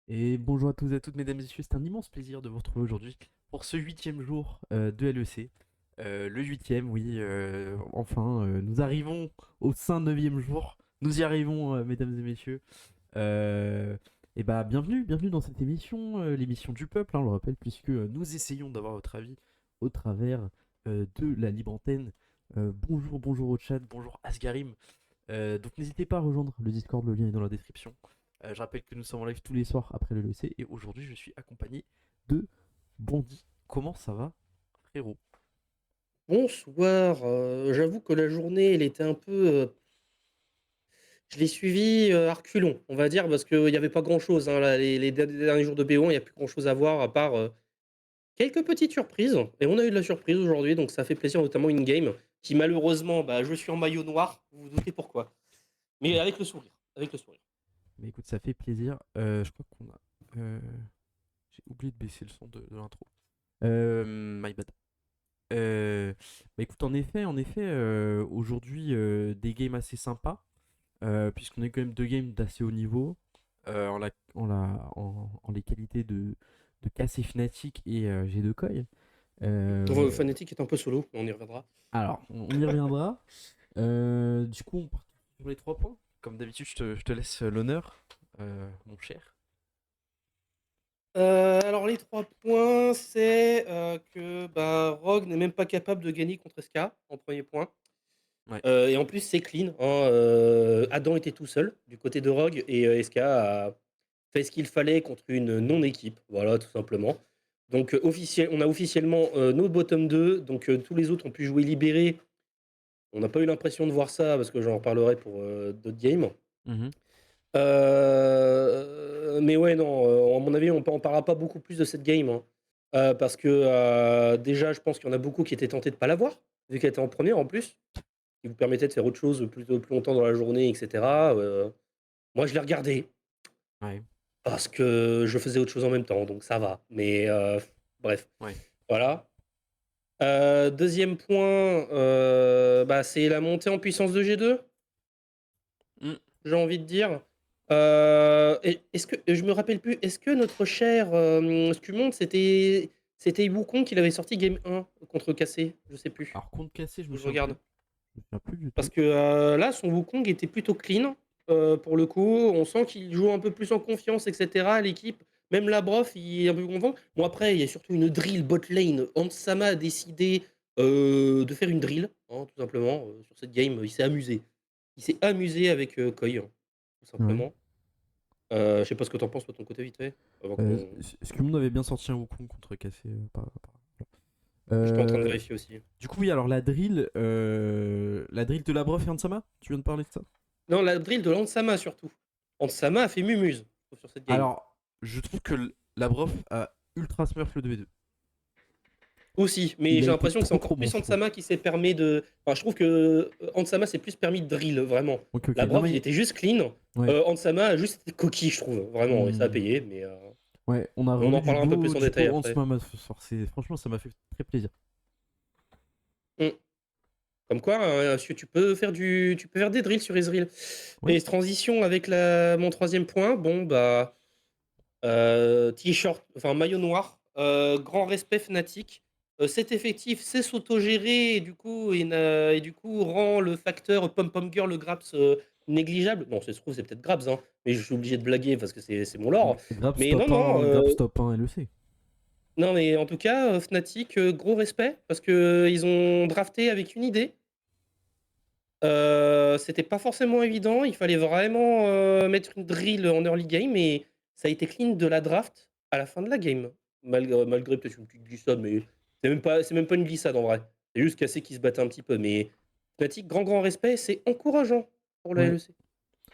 Et bonjour à tous et à toutes, mesdames et messieurs, c'est un immense plaisir de vous retrouver aujourd'hui pour ce huitième jour de LEC. Le huitième, oui, enfin, nous arrivons au 9e jour. Nous y arrivons, mesdames et messieurs. Et bah, bienvenue dans cette émission, l'émission du peuple, hein, on le rappelle, puisque nous essayons d'avoir votre avis au travers de la libre antenne. Bonjour au chat, bonjour Asgarim. Donc n'hésitez pas à rejoindre le Discord, le lien est dans la description. Je rappelle que nous sommes en live tous les soirs après le LEC et aujourd'hui je suis accompagné de Bondy. Comment ça va, frérot? Bonsoir, j'avoue que la journée, elle était un peu, je l'ai suivie, à reculons, on va dire, parce qu'il y avait pas grand-chose, hein, là, les derniers jours de BO1, il y a plus grand-chose à voir à part, quelques petites surprises et on a eu de la surprise aujourd'hui, donc ça fait plaisir, notamment une game qui malheureusement, bah, je suis en maillot noir, vous vous doutez pourquoi. Mais avec le sourire, avec le sourire. Mais écoute, ça fait plaisir. Je crois qu'on a. J'ai oublié de baisser le son de l'intro. My bad. Bah écoute, en effet, aujourd'hui, des games assez sympas, puisqu'on a quand même deux games d'assez haut niveau, en les qualités de Cass et Fnatic et G2 Koi. Enfin, Euh, Fnatic est un peu solo, mais on y reviendra. alors, on y reviendra. Du coup, on part sur les 3 points. Comme d'habitude, je te laisse l'honneur, mon cher. Alors les 3 points, c'est, que, bah, Rogue n'est même pas capable de gagner contre SK, en premier point. Ouais. Et en plus, c'est clean, hein, Adam était tout seul du côté de Rogue et SK a fait ce qu'il fallait contre une non-équipe, voilà, tout simplement. Donc on a officiellement, nos bottom 2, donc tous les autres ont pu jouer libérés. On n'a pas eu l'impression de voir ça parce que j'en reparlerai pour, d'autres games. Mhm. Mais ouais, non, à mon avis, on parlera pas beaucoup plus de cette game, hein. Parce que, déjà, je pense qu'il y en a beaucoup qui étaient tentés de pas l'avoir, vu qu'elle était en première en plus, qui vous permettait de faire autre chose plus longtemps dans la journée, et cetera. Moi, je l'ai regardé Ouais. parce que je faisais autre chose en même temps, donc ça va. Mais bref, Ouais. voilà. 2e point, bah, c'est la montée en puissance de G2, Mm. j'ai envie de dire. Est-ce que je me rappelle plus, est-ce que notre cher, Scumonde, c'était Wukong qui l'avait sorti game 1 contre Cassé? Je sais plus. Alors, compte cassé, je Faut me que je souviens regarde. plus. Je me souviens plus du Parce tout. que, là, son Wukong était plutôt clean, pour le coup. On sent qu'il joue un peu plus en confiance et cetera, l'équipe. Même la Brof, il est un peu content. Bon, après, il y a surtout une drill bot lane. Hans-Sama a décidé, de faire une drill, hein, tout simplement, sur cette game. Il s'est amusé. Il s'est amusé avec, Koi, hein, tout Ouais. simplement. Je sais pas ce que tu en penses, toi, de ton côté, vite fait? Avant qu'on Est-ce que le monde avait bien sorti un Wukong contre cassé J'étais en train de euh, vérifier aussi. Du coup, oui, alors la drill de la Brof et Hansama, tu viens de parler de ça? Non, la drill de Hans-Sama, surtout. Hans-Sama a fait mumuse, je trouve, sur cette game. Alors, je trouve que la Brof a ultra smurf le 2v2. Aussi, mais Il a j'ai été l'impression que c'est encore trop bon, plus je trouve. Hans-Sama qui s'est permis de. Enfin, je trouve que Hans-Sama s'est plus permis de drill, vraiment. Ok, ok. La Non, Brof, il mais. était juste clean. Ouais. Hans-Sama a juste été coquille, je trouve, vraiment, et ça a Hmm. payé, mais Ouais, on a on revu en parlera un peu plus en du détail beau après. Hansama ce soir. Franchement, ça m'a fait très plaisir. Hmm. Comme quoi, tu peux faire des drills sur Ezreal. Ouais. Et transition avec mon troisième point, bon, bah. T-shirt, enfin maillot noir, grand respect Fnatic. Cet effectif sait s'autogérer et du coup rend le facteur pom pom girl, le Graps, négligeable. Non, ça se trouve, c'est peut-être Grabs, hein, mais je suis obligé de blaguer parce que c'est mon lore. Grab Mais non, stop non, 1, Grab stop 1 LEC. non, mais en tout cas, Fnatic, gros respect parce que ils ont drafté avec une idée. C'était pas forcément évident, il fallait vraiment, mettre une drill en early game et ça a été clean de la draft à la fin de la game. Malgré peut-être une petite glissade, mais c'est même pas une glissade en vrai. C'est juste Cassé qui se battait un petit peu, mais Fnatic, grand respect, c'est encourageant pour la Ouais. LEC,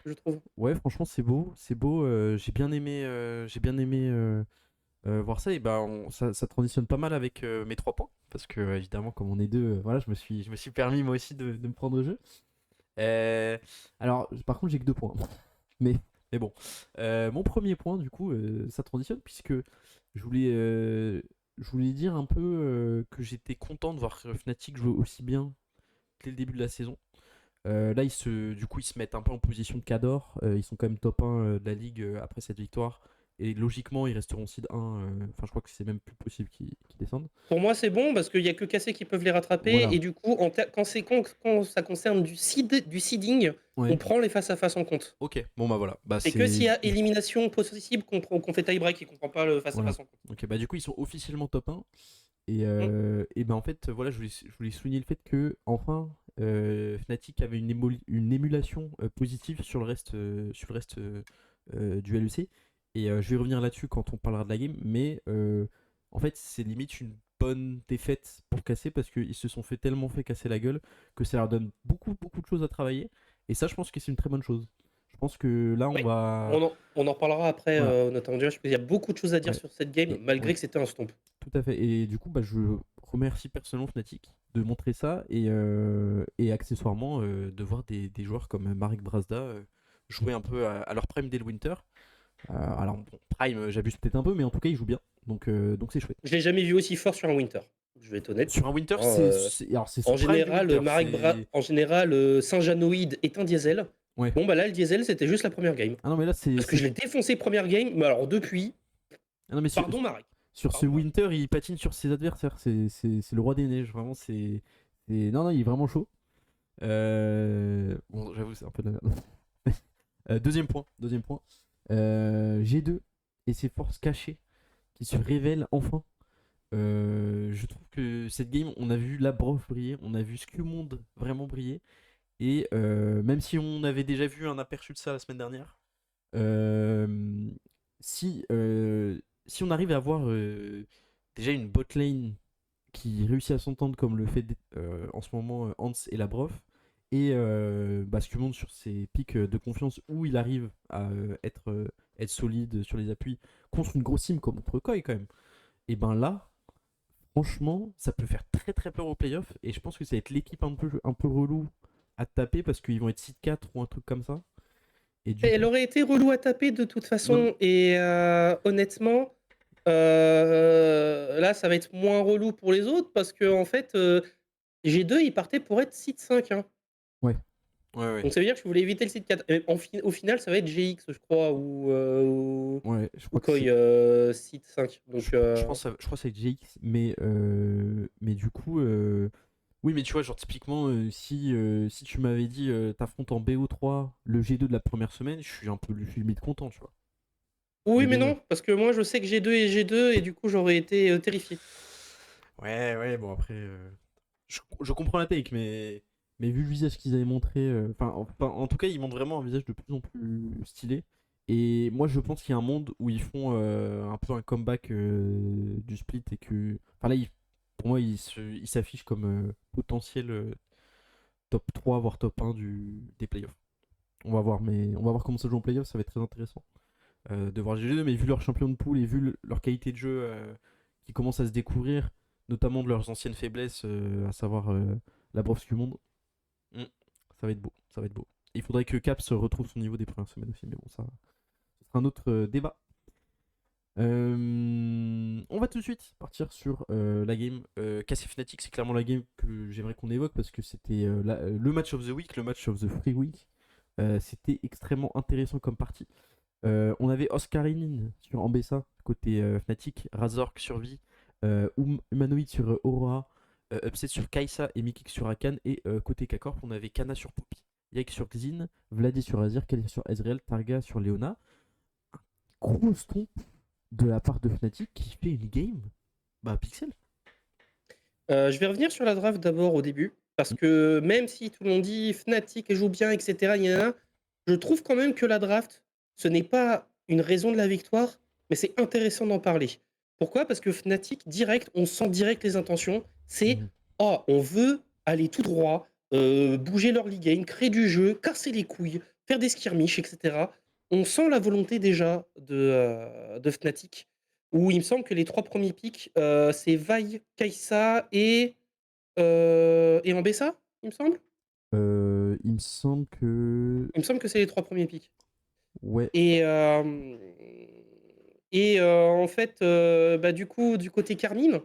je trouve. Ouais, franchement, c'est beau. C'est beau. J'ai bien aimé voir ça. Et bah, ça transitionne pas mal avec mes 3 points. Parce que, évidemment, comme on est deux, voilà, je me suis permis moi aussi de me prendre au jeu. Euh, alors, par contre, j'ai que 2 points. Mais, mais bon. Mon premier point, du coup, ça transitionne puisque je voulais, euh, je voulais dire un peu que j'étais content de voir Fnatic jouer aussi bien dès le début de la saison. Là, du coup, ils se mettent un peu en position de Cador. Ils sont quand même top 1 de la ligue après cette victoire. Et logiquement, ils resteront seed 1. Enfin, je crois que c'est même plus possible qu'ils descendent. Pour moi, c'est bon parce qu'il y a que KC qui peuvent les rattraper Voilà. et du coup, quand ça concerne du seeding, on Ouais. prend les face-à-face en compte. Ok. Bon, bah voilà. Bah, C'est que s'il c'est. y a élimination possible qu'on fait tie-break et qu'on prend pas le Voilà. face-à-face en compte. Ok. Bah, du coup, ils sont officiellement top 1. Mm. Et ben en fait, voilà, je voulais souligner le fait que, enfin, Fnatic avait une émulation positive sur le reste du LEC. Et je vais revenir là-dessus quand on parlera de la game. Mais en fait, c'est limite une bonne défaite pour casser parce qu'ils se sont tellement fait casser la gueule que ça leur donne beaucoup, beaucoup de choses à travailler. Et ça, je pense que c'est une très bonne chose. Je pense que là, on Oui, va. on en reparlera après, Voilà. notamment parce qu'il y a beaucoup de choses à dire Ouais. sur cette game, Et, malgré ouais. que c'était un stomp. Tout à fait. Et du coup, bah, je remercie personnellement Fnatic de montrer ça et accessoirement de voir des joueurs comme Marek Brazda jouer un peu à leur prime dès le winter. Alors, bon, prime, j'abuse peut-être un peu, mais en tout cas, il joue bien. Donc c'est chouette. Je l'ai jamais vu aussi fort sur un winter. Je vais être honnête. Sur un winter, Hein, alors c'est son en prime du général, winter. C'est. En général, Saint-Janoïde est un diesel. Ouais. Bon, bah là, le diesel, c'était juste la première game. Ah non, mais là, Parce que je l'ai défoncé première game, mais alors depuis, Ah non, mais pardon Marek. sur ce Pardon Marek. winter, il patine sur ses adversaires. C'est le roi des neiges. Vraiment, non, non, il est vraiment chaud. Bon, j'avoue, c'est un peu de la merde. Deuxième point. G2 et ses forces cachées qui se révèlent enfin. Je trouve que cette game, on a vu Labrof briller, on a vu Skumond vraiment briller. Et même si on avait déjà vu un aperçu de ça la semaine dernière, euh, si, si on arrive à avoir déjà une bot lane qui réussit à s'entendre comme le fait en ce moment Hans et Labrov, et Skumond sur ses pics de confiance où il arrive à être solide sur les appuis contre une grosse team comme contre Koi quand même, et ben là, franchement, ça peut faire très très peur aux playoffs, et je pense que ça va être l'équipe un peu relou à taper parce qu'ils vont être seed 4 ou un truc comme ça. Et du Elle coup, aurait été relou à taper de toute non, façon, et honnêtement, là, ça va être moins relou pour les autres parce que en fait, G2, ils partaient pour être seed 5. Hein. ouais, ouais, ouais, Donc ça veut dire que je voulais éviter le seed 4. Et au final, ça va être GX, je crois, ouais, je ou crois que Koi c'est. seed 5. Donc, Je pense que c'est JX, mais du coup, oui, mais tu vois, genre typiquement, si tu m'avais dit t'affrontes en BO3 le G2 de la première semaine, je suis limite content, tu vois. oui, Mais mais bon, ouais. non, parce que moi, je sais que G2 est G2 et du coup, j'aurais été terrifié. Ouais, ouais, bon après, je comprends la take, mais vu le visage qu'ils avaient montré, en tout cas, ils montrent vraiment un visage de plus en plus stylé. Et moi, je pense qu'il y a un monde où ils font un peu un comeback du split et que, enfin là, pour moi, ils s'affichent comme potentiel top 3 voire top 1 des playoffs. On va voir, mais on va voir comment ça joue en playoffs, ça va être très intéressant de voir GG2, mais vu leur champion de poule et vu leur qualité de jeu qui commence à se découvrir, notamment de leurs anciennes faiblesses, à savoir la brosse du monde, mm, ça va être beau, ça va être beau. Il faudrait que Caps retrouve son niveau des premières semaines aussi, mais bon, ça, ce sera un autre débat. On va tout de suite partir sur la game. Cassé Fnatic, c'est clairement la game que j'aimerais qu'on évoque parce que c'était le match of the week, le match of the free week. C'était extrêmement intéressant comme partie. On avait Oscarine sur Ambessa côté Fnatic, Razork sur Vi, Humanoid sur Aurora, Upset sur Kaisa et Mikik sur Akan. Et côté K-Corp, on avait Kana sur Poppy, Yike sur Xin, Vladi sur Azir, Kali sur Ezreal, Targa sur Leona. Gros stomp de la part de Fnatic qui fait une game bah Pixel. Je vais revenir sur la draft d'abord au début, parce que même si tout le monde dit Fnatic joue bien, etc., je trouve quand même que la draft, ce n'est pas une raison de la victoire, mais c'est intéressant d'en parler. Pourquoi? Parce que Fnatic, direct, on sent direct les intentions. C'est Mhm. oh, on veut aller tout droit, bouger leur league game, créer du jeu, casser les couilles, faire des skirmishes, etc. On sent la volonté déjà de Fnatic. Où il me semble que les 3 premiers picks, c'est Vi, Kai'Sa et Ambessa, il me semble? Il me semble que. Il me semble que c'est les 3 premiers picks Ouais. et hem en fait, bah, du coup, du côté Carmine,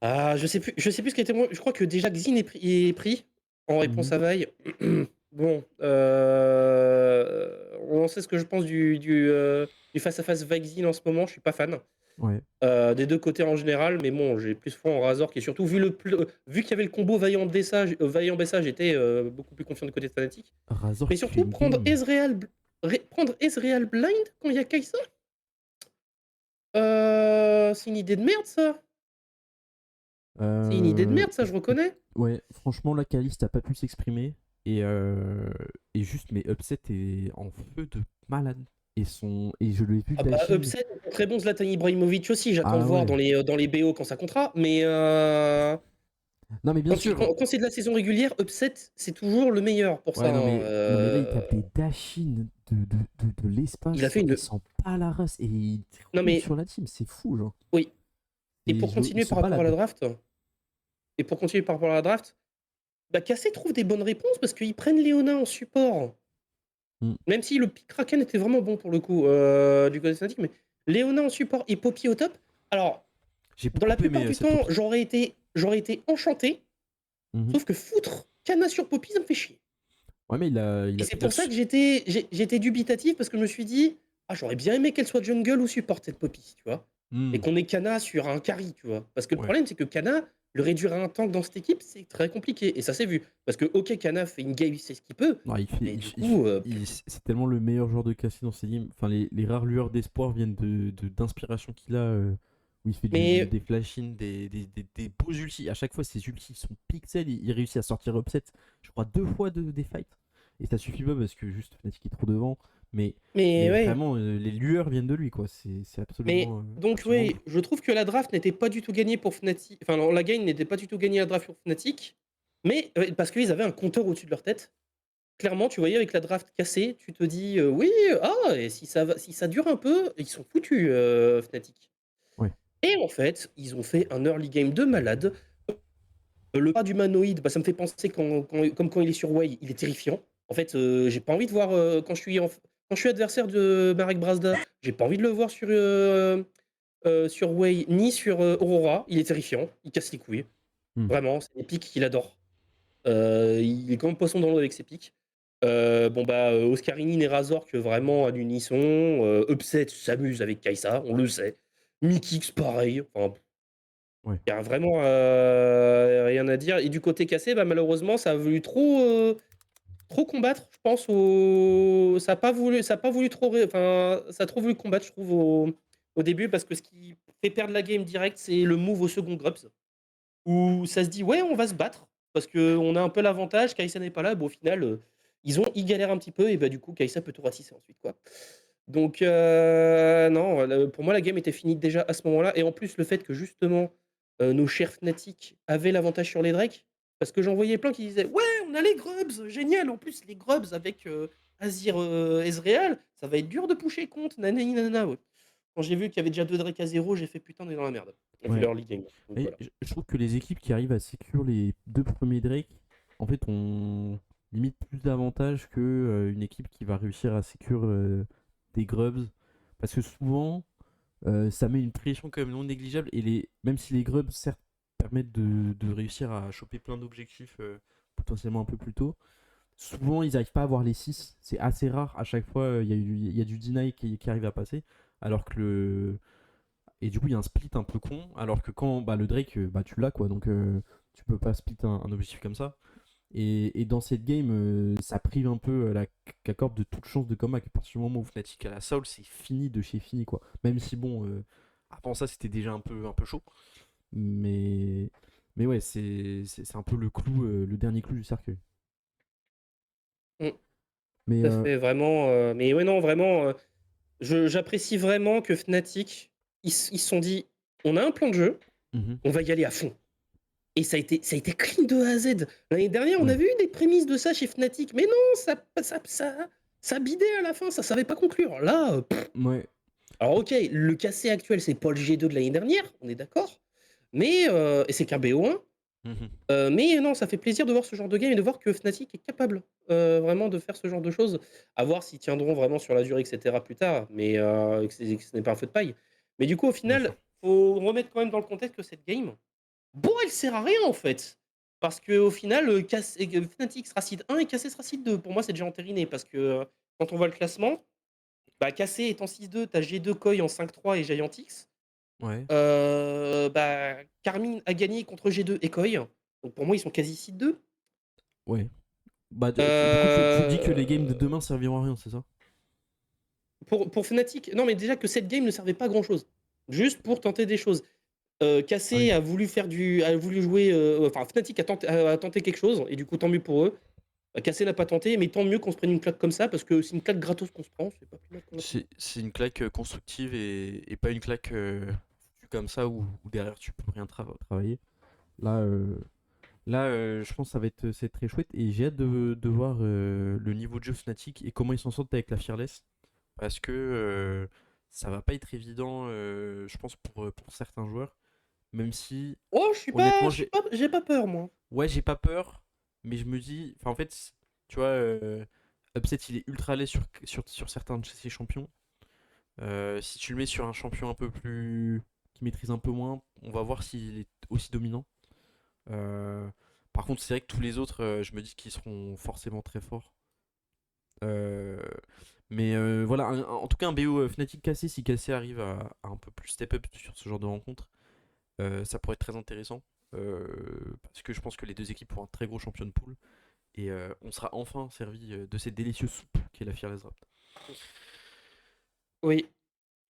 je sais plus ce qui était moi je crois que déjà Xin est pris en réponse Mhm. à Vi. Bon, on sait ce que je pense du face-à-face Vaxil en ce moment, je suis pas fan. Ouais. Des deux côtés en général, mais bon, j'ai plus foi en Razor qui est surtout, vu qu'il y avait le combo Vaillant-Bessa, j'étais beaucoup plus confiant du côté de Fnatic. Razor Mais qui fait surtout, une game. prendre Ezreal blind quand il y a Kai'Sa, c'est une idée de merde ça. C'est une idée de merde ça, je reconnais. Ouais, franchement, là, Caliste a pas pu s'exprimer. Et juste, mais Upset est en feu de malade. Et je l'ai vu Ah bah, dashing. Upset, très bon Zlatan Ibrahimovic aussi, j'attends de Ah voir ouais. dans les BO quand ça comptera, mais Non, mais bien sûr. quand c'est de la saison régulière, Upset, c'est toujours le meilleur pour ça, Ouais, non, hein, non, mais là, il tape des dashing de il a l'espace. fait Il une... sent pas la race. Et il Non roule mais, sur la team. C'est fou, genre. oui. Et Et pour il continuer se par rapport à la balade. draft, bah Cassé trouve des bonnes réponses parce qu'ils prennent Léona en support. Hmm. Même si le pick Kraken était vraiment bon pour le coup du côté Fnatic, mais Léona en support et Poppy au top. Alors, J'ai dans beaucoup la plupart aimé du cette temps, Poppy. j'aurais été enchanté, Mhm. sauf que foutre Kana sur Poppy, ça me fait chier. Ouais, mais Et c'est pour ça que j'étais dubitatif parce que je me suis dit, ah, j'aurais bien aimé qu'elle soit jungle ou support cette Poppy, tu vois. Et Hmm. qu'on ait Kana sur un carry, tu vois. Parce que le Ouais. problème, c'est que Kana, le réduire à un tank dans cette équipe, c'est très compliqué. Et ça s'est vu. Parce que, ok, Kana fait une game, c'est ce qu'il peut. Ouais, Mais du coup, c'est tellement le meilleur joueur de cassé dans ces games. Enfin, les rares lueurs d'espoir viennent d'inspiration qu'il a. Où il fait mais, des flash-in, des beaux ultis. À chaque fois, ses ultis sont pixels. Il réussit à sortir upset, je crois, 2 fois des fights. Et ça suffit pas parce que juste Fnatic est trop devant. Mais, mais mais ouais. vraiment, les lueurs viennent de lui, quoi. C'est Mais donc, absolument oui, ouf. je trouve que la draft n'était pas du tout gagnée pour Fnatic. Enfin, non, la gagne n'était pas du tout gagnée la draft pour Fnatic. Mais parce qu'ils avaient un compteur au-dessus de leur tête. Clairement, tu voyais avec la draft cassée, tu te dis oui, ah, et si ça dure un peu, ils sont foutus, Fnatic. Ouais. Et en fait, ils ont fait un early game de malade. Le pas d'humanoïde, bah, ça me fait penser comme quand il est sur Way, il est terrifiant. En fait, j'ai pas envie de voir quand je suis adversaire de Marek Brazda, j'ai pas envie de le voir sur Way ni sur Aurora. Il est terrifiant, il casse les couilles. Hmm. Vraiment, c'est des pics qu'il adore. Il est comme poisson dans l'eau avec ses pics. Bon bah Oscarini et Razor que vraiment à l'unisson. Upset s'amuse avec Kai'Sa, on le sait. Mikix pareil. Enfin, Ouais. il y a vraiment rien à dire. Et du côté cassé, bah, malheureusement, ça a voulu trop combattre, je pense. Ça a pas voulu trop. Enfin, ça a trop voulu combattre, je trouve, au début, parce que ce qui fait perdre la game direct, c'est le move au second Grubs où ça se dit ouais on va se battre parce qu'on a un peu l'avantage, Kai'Sa n'est pas là, bon au final ils galèrent un petit peu et bah du coup Kai'Sa peut tout ratisser ensuite quoi. Donc non, pour moi la game était finie déjà à ce moment-là et en plus le fait que justement nos chers Fnatic avaient l'avantage sur les Drake parce que j'en voyais plein qui disaient ouais on a les Grubs, génial, en plus les Grubs avec Azir Ezreal, ça va être dur de pusher contre, nanani nanana. Ouais. Quand j'ai vu qu'il y avait déjà 2 Drake à 0, j'ai fait putain on est dans la merde. Vu Ouais. leur league game. Donc Et voilà. je trouve que les équipes qui arrivent à sécure les 2 premiers Drake, en fait, ont limite plus d'avantages que une équipe qui va réussir à sécure des Grubs. Parce que souvent, ça met une pression quand même non négligeable. Et même si les Grubs, certes, permettent de réussir à choper plein d'objectifs potentiellement un peu plus tôt, souvent ils n'arrivent pas à avoir les 6. C'est assez rare. À chaque fois, il y a du deny qui arrive à passer. Alors que et du coup, il y a un split un peu con, alors que quand bah, le Drake, bah, tu l'as quoi, donc tu peux pas split un objectif comme ça. Et dans cette game, ça prive un peu la Corp de toute chance de comeback. À partir du moment où Fnatic a la Soul, c'est fini de chez fini quoi. Même si bon, avant ça, c'était déjà un peu chaud. Mais, mais ouais, c'est un peu le clou, le dernier clou du cercueil. Mm. Mais Tout à fait, vraiment. Mais ouais, non, vraiment, j'apprécie vraiment que Fnatic, ils se sont dit, on a un plan de jeu, mhm, on va y aller à fond. Et ça a été clean de A à Z. L'année dernière, on ouais, avait eu des prémices de ça chez Fnatic, mais non, ça bidait à la fin, ça savait pas conclure. Là, ouais, alors ok, le cassé actuel, c'est pas le G2 de l'année dernière, on est d'accord. Mais, et c'est qu'un BO1. mhm, Mais non, ça fait plaisir de voir ce genre de game et de voir que Fnatic est capable vraiment de faire ce genre de choses. À voir s'ils tiendront vraiment sur la durée, etc. plus tard, mais que ce n'est pas un feu de paille. Mais du coup, au bien final, sûr. faut remettre quand même dans le contexte que cette game, bon, elle sert à rien en fait. Parce qu'au final, Fnatic sera seed 1 et Cassé sera seed 2. Pour moi, c'est déjà entériné parce que quand on voit le classement, bah, KC est en 6-2, tu as G2, Koi en 5-3 et Giantix. Ouais, Bah, Carmine a gagné contre G2 et Koi. Donc pour moi, ils sont quasi 6-2. ouais. Bah, du coup, tu dis que les games de Euh, demain serviront à rien, c'est ça? pour Fnatic, non, mais déjà que cette game ne servait pas à grand chose. Juste pour tenter des choses. Ah KC oui. a voulu jouer. Enfin, Fnatic a tenté quelque chose, et du coup, tant mieux pour eux. KC n'a pas tenté, mais tant mieux qu'on se prenne une claque comme ça, parce que c'est une claque gratos qu'on se prend, c'est pas plus mal qu'on a pris. C'est une claque constructive et pas une claque comme ça où derrière tu peux rien travailler. Là, je pense que c'est très chouette et j'ai hâte de voir le niveau de jeu Fnatic et comment ils s'en sortent avec la Fearless parce que ça va pas être évident, je pense, pour certains joueurs. Même si, Oh, honnêtement, j'ai pas peur, moi. ouais, j'ai pas peur, mais je me dis, enfin, en fait, tu vois, Upset il est ultra laid sur certains de ses champions. Si tu le mets sur un champion un peu plus. Qui maîtrise un peu moins, on va voir s'il est aussi dominant. Euh, Par contre, c'est vrai que tous les autres, je me dis qu'ils seront forcément très forts. Euh, mais voilà, en tout cas, un BO Fnatic cassé, si cassé arrive à un peu plus step up sur ce genre de rencontre, ça pourrait être très intéressant. Parce que je pense que les deux équipes ont un très gros champion de poule. Et on sera enfin servi de cette délicieuse soupe qu'est la Fearless Draft. Oui,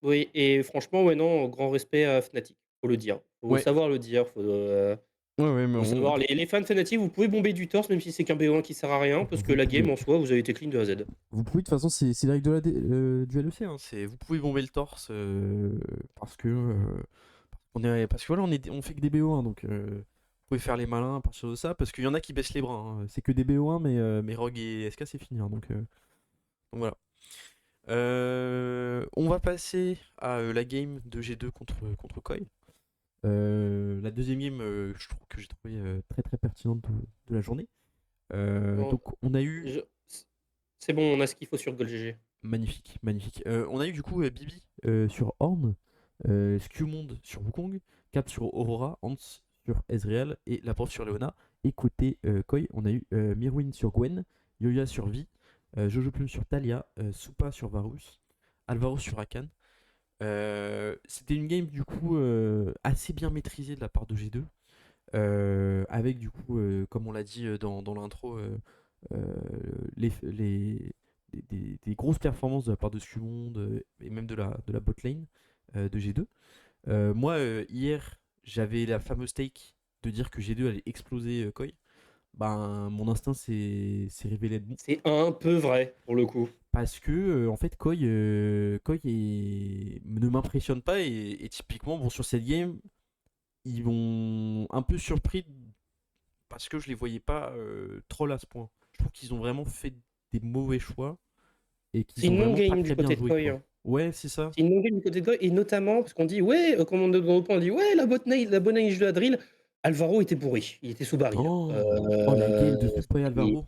oui, et franchement, ouais, non, grand respect à Fnatic, faut le dire. Faut Ouais, savoir le dire, ouais, mais faut savoir. Les fans Fnatic, vous pouvez bomber du torse, même si c'est qu'un BO1 qui sert à rien, parce que vous la pouvez. game en soi, vous avez été clean de A à Z. Vous pouvez, de toute façon, c'est les règles du LEC. Hein. Vous pouvez bomber le torse parce que. Parce que voilà, on fait que des BO1, donc vous pouvez faire les malins à partir de ça, parce qu'il y en a qui baissent les bras. Hein. C'est que des BO1, mais Rogue et SK, c'est fini. Hein, donc voilà. On va passer à la game de G2 contre Koi. La deuxième game, je trouve que j'ai trouvé très très pertinente de la journée. Bon, Donc on a eu je- c'est bon, on a ce qu'il faut sur GoldGG. magnifique, magnifique. On a eu du coup Bibi sur Horn, Skewmond sur Wukong, Cap sur Aurora, Hans sur Ezreal et la prof sur Leona. Et côté Koi, on a eu Mirwin sur Gwen, Yoya sur Vi, Jojo Plume sur Talia, Supa sur Varus, Alvaro sur Rakan. C'était une game du coup assez bien maîtrisée de la part de G2. Avec du coup, comme on l'a dit dans l'intro, euh, des grosses performances de la part de Skumond et même de la bot lane de G2. Moi, hier, j'avais la fameuse take de dire que G2 allait exploser Koi. Ben, mon instinct s'est révélé de bon. C'est un peu vrai, pour le coup. Parce que, en fait, Koi ne m'impressionne pas et typiquement, bon, sur cette game, ils m'ont un peu surpris parce que je les voyais pas troll à ce point. Je trouve qu'ils ont vraiment fait des mauvais choix et C'est qu'ils ont une vraiment pas non-game du très bien côté de joué, Koi, quoi. hein. Ouais, c'est ça. C'est une non-game du côté de Koi, et notamment parce qu'on dit, ouais, comme on, dans le point, on dit, ouais, la bonne neige de la drill, Alvaro était bourré, il était sous baril. Oh, la game de Super Alvaro.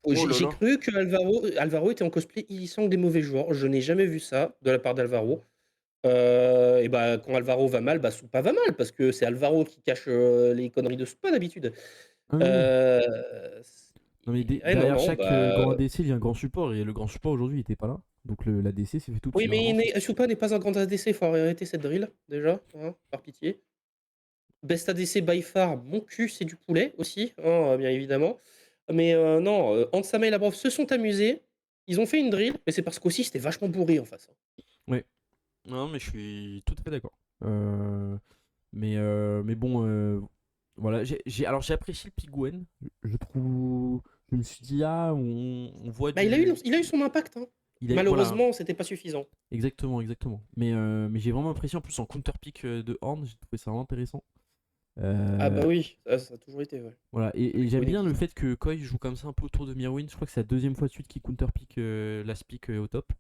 Oh là J'ai là. cru que Alvaro était en cosplay Illisang des mauvais joueurs. Je n'ai jamais vu ça de la part d'Alvaro. Et bah, quand Alvaro va mal, bah, Soupa va mal, parce que c'est Alvaro qui cache les conneries de Soupa d'habitude. Ah oui, oui. Euh, Non, mais non, derrière non, chaque bah. grand ADC, il y a un grand support et le grand support aujourd'hui, il était pas là. Donc l'ADC s'est fait tout Oui, petit. mais Vraiment, c'est. Soupa n'est pas un grand ADC, faut arrêter cette drill, déjà, hein, par pitié. Best ADC by far, mon cul, c'est du poulet aussi, hein, bien évidemment. Mais non, Ansama et Labrov se sont amusés. Ils ont fait une drill, mais c'est parce qu'aussi c'était vachement bourré en face, hein. Ouais. Non, mais je suis tout à fait d'accord. Mais bon, voilà. Alors j'ai apprécié le Pigwen. Je trouve. Je me suis dit, ah, on voit Bah, du. il a eu son impact, hein. Voilà. Malheureusement, c'était pas suffisant. Exactement, exactement. Mais j'ai vraiment apprécié en plus en counter pick de Horn, j'ai trouvé ça vraiment intéressant. Ah Euh, bah oui, ça a toujours été, ouais. voilà, et Depuis que j'aime Gwen bien le existe. fait que Koi joue comme ça un peu autour de Mirwin. Je crois que c'est la deuxième fois de suite qu'il counter pick last pick au top.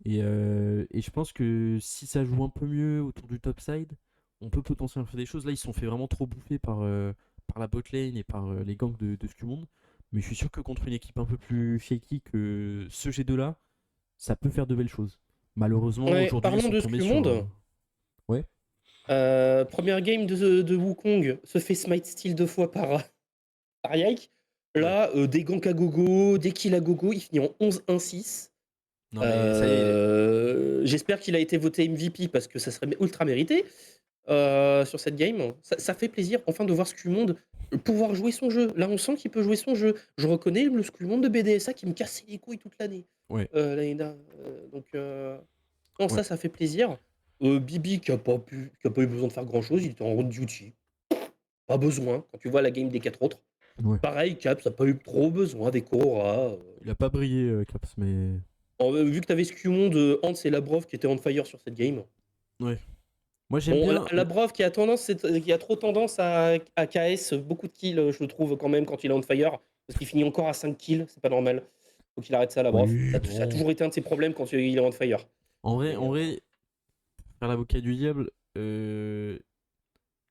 Et je pense que si ça joue un peu mieux autour du top side, on peut potentiellement faire des choses. Là, ils se sont fait vraiment trop bouffer par la bot lane et par les gangs de Skumond. Mais je suis sûr que contre une équipe un peu plus shaky que ce G2 là, ça peut faire de belles choses. Malheureusement, Ouais, aujourd'hui, ils parlons sont de ce tombés sur. monde. Ouais. Première game de Wukong se fait smite steal 2 fois par Yike. Ouais. Là, des ganks à gogo, des kills à gogo, il finit en 11-1-6. Non, mais ça y est, J'espère qu'il a été voté MVP parce que ça serait ultra mérité sur cette game. Ça fait plaisir enfin de voir Skulmond pouvoir jouer son jeu. Là, on sent qu'il peut jouer son jeu. Je reconnais le Skulmond de BDSA qui me cassait les couilles toute l'année. ouais, Donc, non, ouais. ça fait plaisir. Bibi qui a pas eu besoin de faire grand chose, il était en road duty. Pas besoin, quand tu vois la game des 4 autres. Ouais. Pareil, Caps a pas eu trop besoin des Korra. Il a pas brillé, Caps, mais. Vu que t'avais Skumond, Hans et Labrov qui étaient on fire sur cette game. Ouais. Moi, j'aime Bon, bien. Labrov qui a trop tendance à KS beaucoup de kills, je le trouve quand même quand il est on fire. Parce qu'il finit encore à 5 kills, c'est pas normal. Faut qu'il arrête ça, Labrov. Oui, Ça a bon. toujours été un de ses problèmes quand il est on fire. Mais, En vrai, faire l'avocat du diable,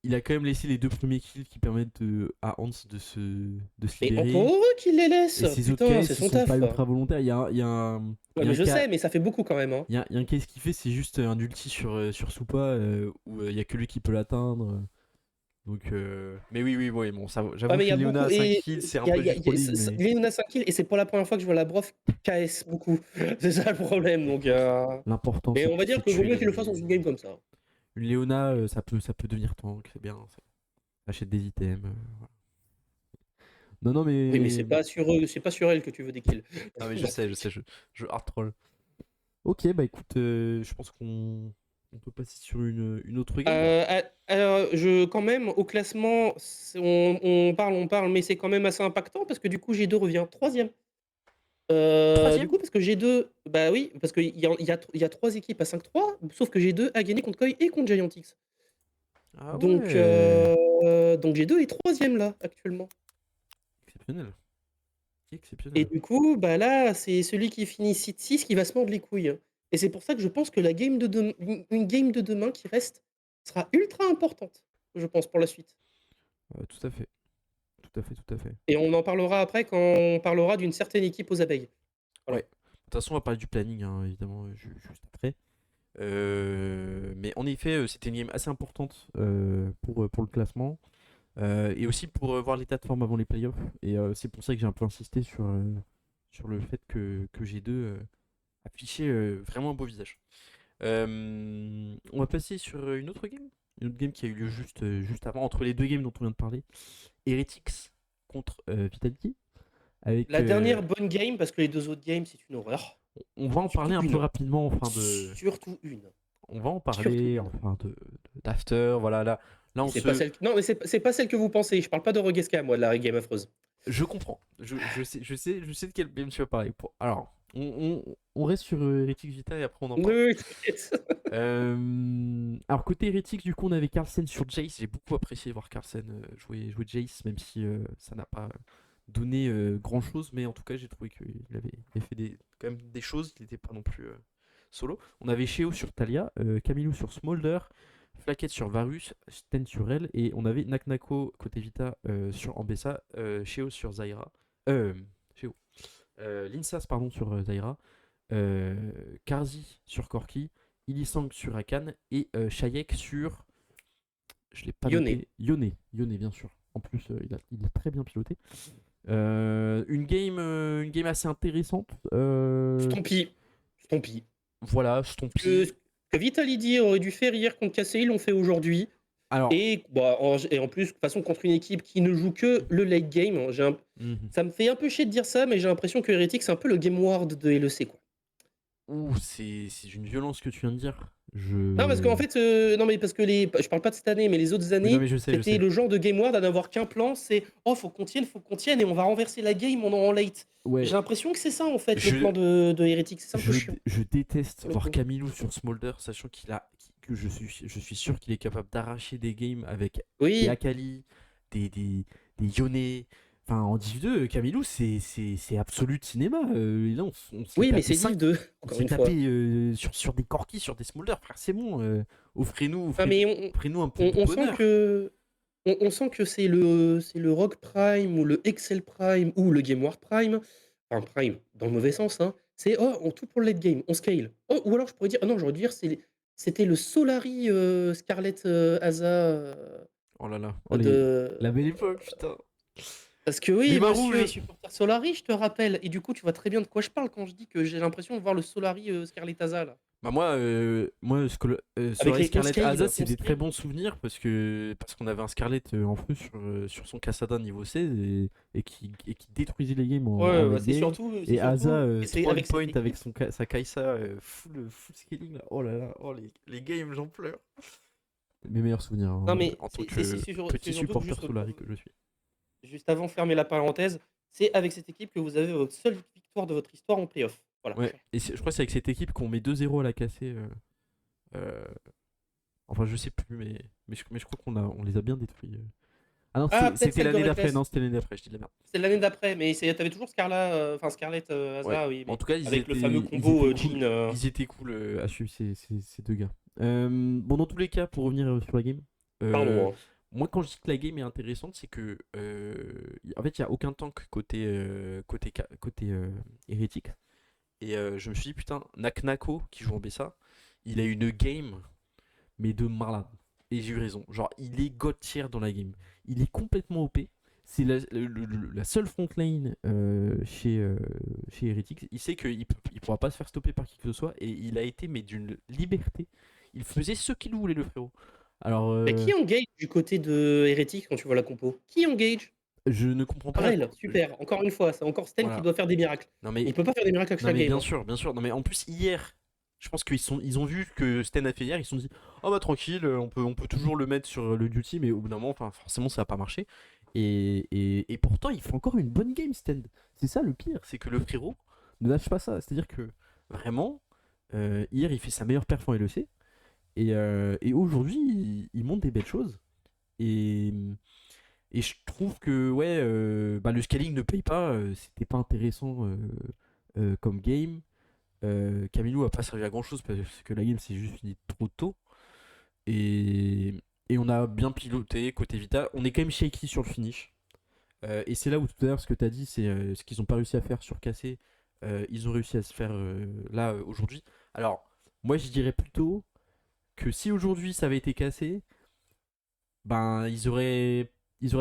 il a quand même laissé les deux premiers kills qui permettent à Hans de se mais libérer. encore heureux qu'il les laisse. Et ses autres Putain, c'est caisses, ils son sont pas taf. ultra volontaires. Ouais, mais je sais, mais ça fait beaucoup quand même. Hein. Il y a un case qui fait, c'est juste un ulti sur Soupa où il y a que lui qui peut l'atteindre. Donc, mais oui, bon, ça, Ouais, j'avoue mais il que y a Léona beaucoup. à 5 Et kills, c'est un il y a, peu il y a- du il y a- trolling, mais. Léona 5 kills, et c'est pas la première fois que je vois Labrov KS beaucoup. C'est ça le problème. Donc, L'important, mais on va c'est dire de que vaut tuer mieux qu'il le fasse dans une game comme ça. une Léona, ça peut devenir tank, c'est bien. Achète des items. Voilà. Non, non, Oui, mais mais. c'est pas sur elle que tu veux des kills. Non, mais Dans tous les cas. je hard troll. Ok, bah écoute, je pense qu'on peut passer sur une autre game. Alors, quand même, au classement, on parle, mais c'est quand même assez impactant parce que du coup, G2 revient troisième. Du Troisième. coup, parce que G2, bah oui, parce qu'il y a 3 équipes à 5-3, sauf que G2 a gagné contre Koi et contre Giantix. Ah Donc, ouais. G2 est troisième là, actuellement. Exceptionnel. Et Exceptionnel. du coup, bah là, c'est celui qui finit site 6 qui va se mordre les couilles. Et c'est pour ça que je pense que une game de demain qui reste sera ultra importante, je pense, pour la suite. Tout à fait. Tout à fait, tout à fait. Et on en parlera après quand on parlera d'une certaine équipe aux abeilles. Ouais. Voilà. De toute façon, on va parler du planning, hein, évidemment, juste après. Mais en effet, c'était une game assez importante pour le classement. Et aussi pour voir l'état de forme avant les playoffs. Et c'est pour ça que j'ai un peu insisté sur le fait que G2 affichait vraiment un beau visage. On va passer sur une autre game. Une autre game qui a eu lieu juste avant, entre les deux games dont on vient de parler. Heretics contre Vitality. Avec, La dernière bonne game, parce que les 2 autres games, c'est une horreur. on va en parler Surtout un peu une. rapidement en fin de. Surtout une. On va en Surtout parler en une. fin d'after. Voilà, là Et on c'est pas se. celle. Non, mais c'est pas celle que vous pensez. Je parle pas de Roguesca, moi, de la game affreuse. Je comprends. Je sais de quel game tu vas parler. Alors, on reste sur Heretics Vita et après on en parle. Oui, t'inquiète. Alors côté Heretics, du coup on avait Carlsen sur Jace. J'ai beaucoup apprécié voir Carlsen jouer Jace, même si ça n'a pas donné grand chose, mais en tout cas j'ai trouvé qu'il avait fait quand même des choses. Il n'était pas non plus solo. On avait Sheo sur Talia, Camilo sur Smolder, Flaquette sur Varus, Sten sur elle, et on avait Naknako côté Vita sur Ambessa, Sheo sur Zyra, Sheo, Linsas pardon sur Zyra, Karzi sur Corki, Ilisang sur Akan et Shayek sur. Je l'ai pas Yone. noté. Yone, bien sûr. En plus, il a très bien piloté. Une game assez intéressante. Stompy. Stompy. Voilà, Que, Stompy. que Vitality aurait dû faire hier contre KCI, ils l'ont fait aujourd'hui. Alors, Et, bah, en plus, de toute façon, contre une équipe qui ne joue que le late game, mhm. ça me fait un peu chier de dire ça, mais j'ai l'impression que Heretics, c'est un peu le Game Ward de LEC, quoi. Ouh, c'est une violence que tu viens de dire. Non, parce qu'en fait, non, mais parce que je parle pas de cette année, mais les autres Oui, non, années, mais je c'était sais. le genre de Game Ward à n'avoir qu'un plan, c'est oh, faut qu'on tienne, et on va renverser la game en late. J'ai Ouais, l'impression que c'est ça, en fait, je, le plan de Heretics. C'est un peu chiant. je déteste Pour le voir coup. Camilo sur Smolder, sachant que je suis sûr qu'il est capable d'arracher des games avec des Oui, Akali, des Yone. Enfin, en Div 2, Camilo, c'est absolu de cinéma. Et là, on se fait oui, mais taper c'est 5. Div 2, On se encore fait une fois. taper sur des Corki, sur des Smolder. Frère, c'est bon. Ah, mais Offrez-nous un peu de on sent bonheur. que. On sent que c'est le Rogue Prime ou le Excel Prime ou le Game Ward Prime. Enfin, Prime, dans le mauvais sens, hein. C'est oh, on tout pour le late game, on scale. Oh, ou alors je pourrais dire, ah non, j'aurais dû dire, c'était le Solari Scarlet Asa Oh là là. Oh, de. la belle époque, putain. Parce que Les oui, mains monsieur est rouges. supporter Solari, je te rappelle. Et du coup, tu vois très bien de quoi je parle quand je dis que j'ai l'impression de voir le Solari Scarlet Asa, là. Bah moi Avec Solari les Scarlet Asa, c'est ton des très scale. bons souvenirs parce qu'on avait un Scarlet en feu sur son Cassada niveau 16 et qui détruisait les games en Ouais, bah, late game. c'est Et Asa surtout, et c'est 3 avec cette point avec équipe. sa Kai'Sa full scaling là. Oh là là, oh les games, j'en pleure. Mes meilleurs souvenirs Non, hein, mais en tant c'est que petit surtout que supporter Solari que je suis. juste avant de fermer la parenthèse, c'est avec cette équipe que vous avez votre seule victoire de votre histoire en playoff. Voilà. Ouais, et je crois que c'est avec cette équipe qu'on met 2-0 à la cassée. Euh, enfin, je sais plus, mais je crois on les a bien détruits. Ah non, Ah, peut-être c'était celle de l'année d'après, Reckless. non, c'était l'année d'après, je dis de la merde. C'est l'année d'après, mais t'avais toujours Scarlet Ouais. Asa, oui, En mais tout cas, avec le fameux combo cool. Jean. Ils étaient cool à suivre ces deux gars. Bon, dans tous les cas, pour revenir sur la game, euh, Pardon, hein. moi quand je dis que la game est intéressante, c'est que en fait, il n'y a aucun tank côté hérétique. Et je me suis dit, putain, Naknako qui joue en BSA, il a une game, mais de malade. Et j'ai eu raison. Genre, il est god tier dans la game. Il est complètement OP. C'est la seule front lane chez Heretics. Il sait qu'il il pourra pas se faire stopper par qui que ce soit. Et il a été, mais d'une liberté. Il faisait ce qu'il voulait, le frérot. Alors, Mais qui engage du côté de Hérétique quand tu vois la compo? Qui engage? je ne comprends pas Brel, super. Encore une fois, c'est encore Sten qui Voilà. doit faire des miracles. Non, Mais mais il peut pas faire des miracles à Non chaque mais game, bien hein. sûr, bien sûr. Non mais en plus hier, je pense ils ont vu que Sten a fait hier, ils se sont dit oh bah tranquille, on peut toujours le mettre sur le duty, mais au bout d'un moment, enfin forcément ça va pas marcher. Et pourtant il fait encore une bonne game Sten. C'est ça le pire, c'est que le frérot ne lâche pas ça. C'est-à-dire que vraiment hier il fait sa meilleure perf en LEC et aujourd'hui il montre des belles choses et et je trouve que ouais bah, le scaling ne paye pas, c'était pas intéressant comme game. Camilo a pas servi à grand chose parce que la game s'est juste finie trop tôt. Et on a bien piloté côté Vita. On est quand même shaky sur le finish. Et c'est là où tout à l'heure ce que tu as dit, c'est ce qu'ils ont pas réussi à faire sur cassé. Ils ont réussi à se faire là aujourd'hui. Alors, moi je dirais plutôt que si aujourd'hui ça avait été cassé, ben ils auraient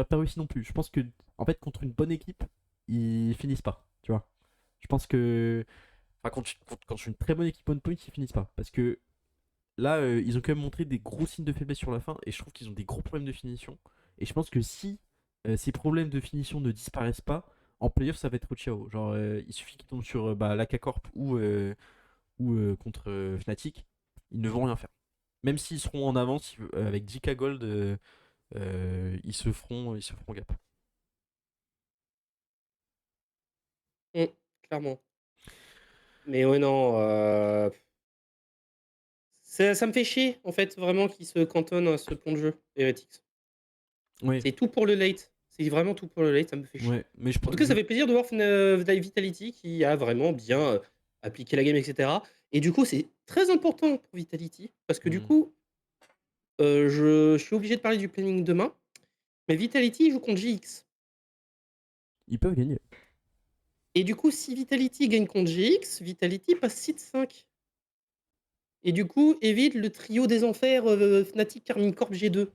pas réussi non plus. Je pense que en fait contre une bonne équipe, ils finissent pas, tu vois. Je pense que enfin, quand c'est une très bonne équipe on point, ils finissent pas. Parce que là, ils ont quand même montré des gros signes de faiblesse sur la fin. Et je trouve qu'ils ont des gros problèmes de finition. Et je pense que si ces problèmes de finition ne disparaissent pas, en playoff, ça va être au ciao. Genre, il suffit qu'ils tombent sur bah, l'AK Corp ou contre Fnatic. Ils ne vont rien faire. Même s'ils seront en avance avec 10k gold, ils se feront gap. Mm, clairement. Mais ouais, non. Ça me fait chier, en fait, vraiment, qu'ils se cantonnent à ce plan de jeu, Heretics. Ouais, C'est tout pour le late. C'est vraiment tout pour le late, ça me fait chier. ouais. Mais En tout cas, ça fait plaisir de voir Vitality qui a vraiment bien appliqué la game, etc. Et du coup, c'est très important pour Vitality, parce que du Hmm. coup, je suis obligé de parler du planning demain, mais Vitality joue contre GX. Ils peuvent gagner. Et du coup, si Vitality gagne contre GX, Vitality passe seed 5. Et du coup, évite le trio des enfers Fnatic, Carmine Corp, G2.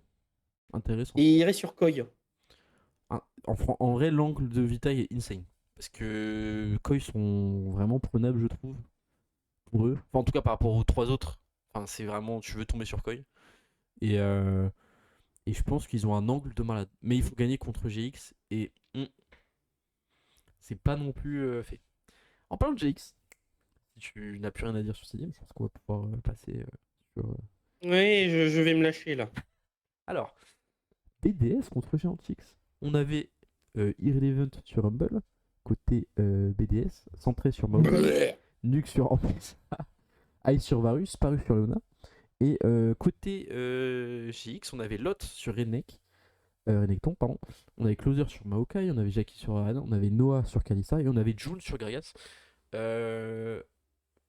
Intéressant. Et il irait sur Koi. En vrai, l'angle de Vita est insane. Parce que Koi sont vraiment prenables, je trouve, pour eux. Enfin, en tout cas, par rapport aux trois autres. Enfin, c'est vraiment, tu veux tomber sur Koi. Et, euh, et je pense qu'ils ont un angle de malade. Mais il faut gagner contre GX. Et c'est pas non plus fait. En parlant de GX, si tu n'as plus rien à dire sur cette game, je pense qu'on va pouvoir passer sur. Ouais, je vais me lâcher là. Alors, BDS contre Géantix. On avait Irrelevant sur Humble, côté BDS, centré sur Maokai, Bleh. Nuke sur Amplis, Ice sur Varus, Parus sur Leona. Et côté GX, on avait Lot sur Renekton, pardon. On avait Closer sur Maokai, on avait Jackie sur Arena, on avait Noah sur Kalista et on avait June sur Gragas.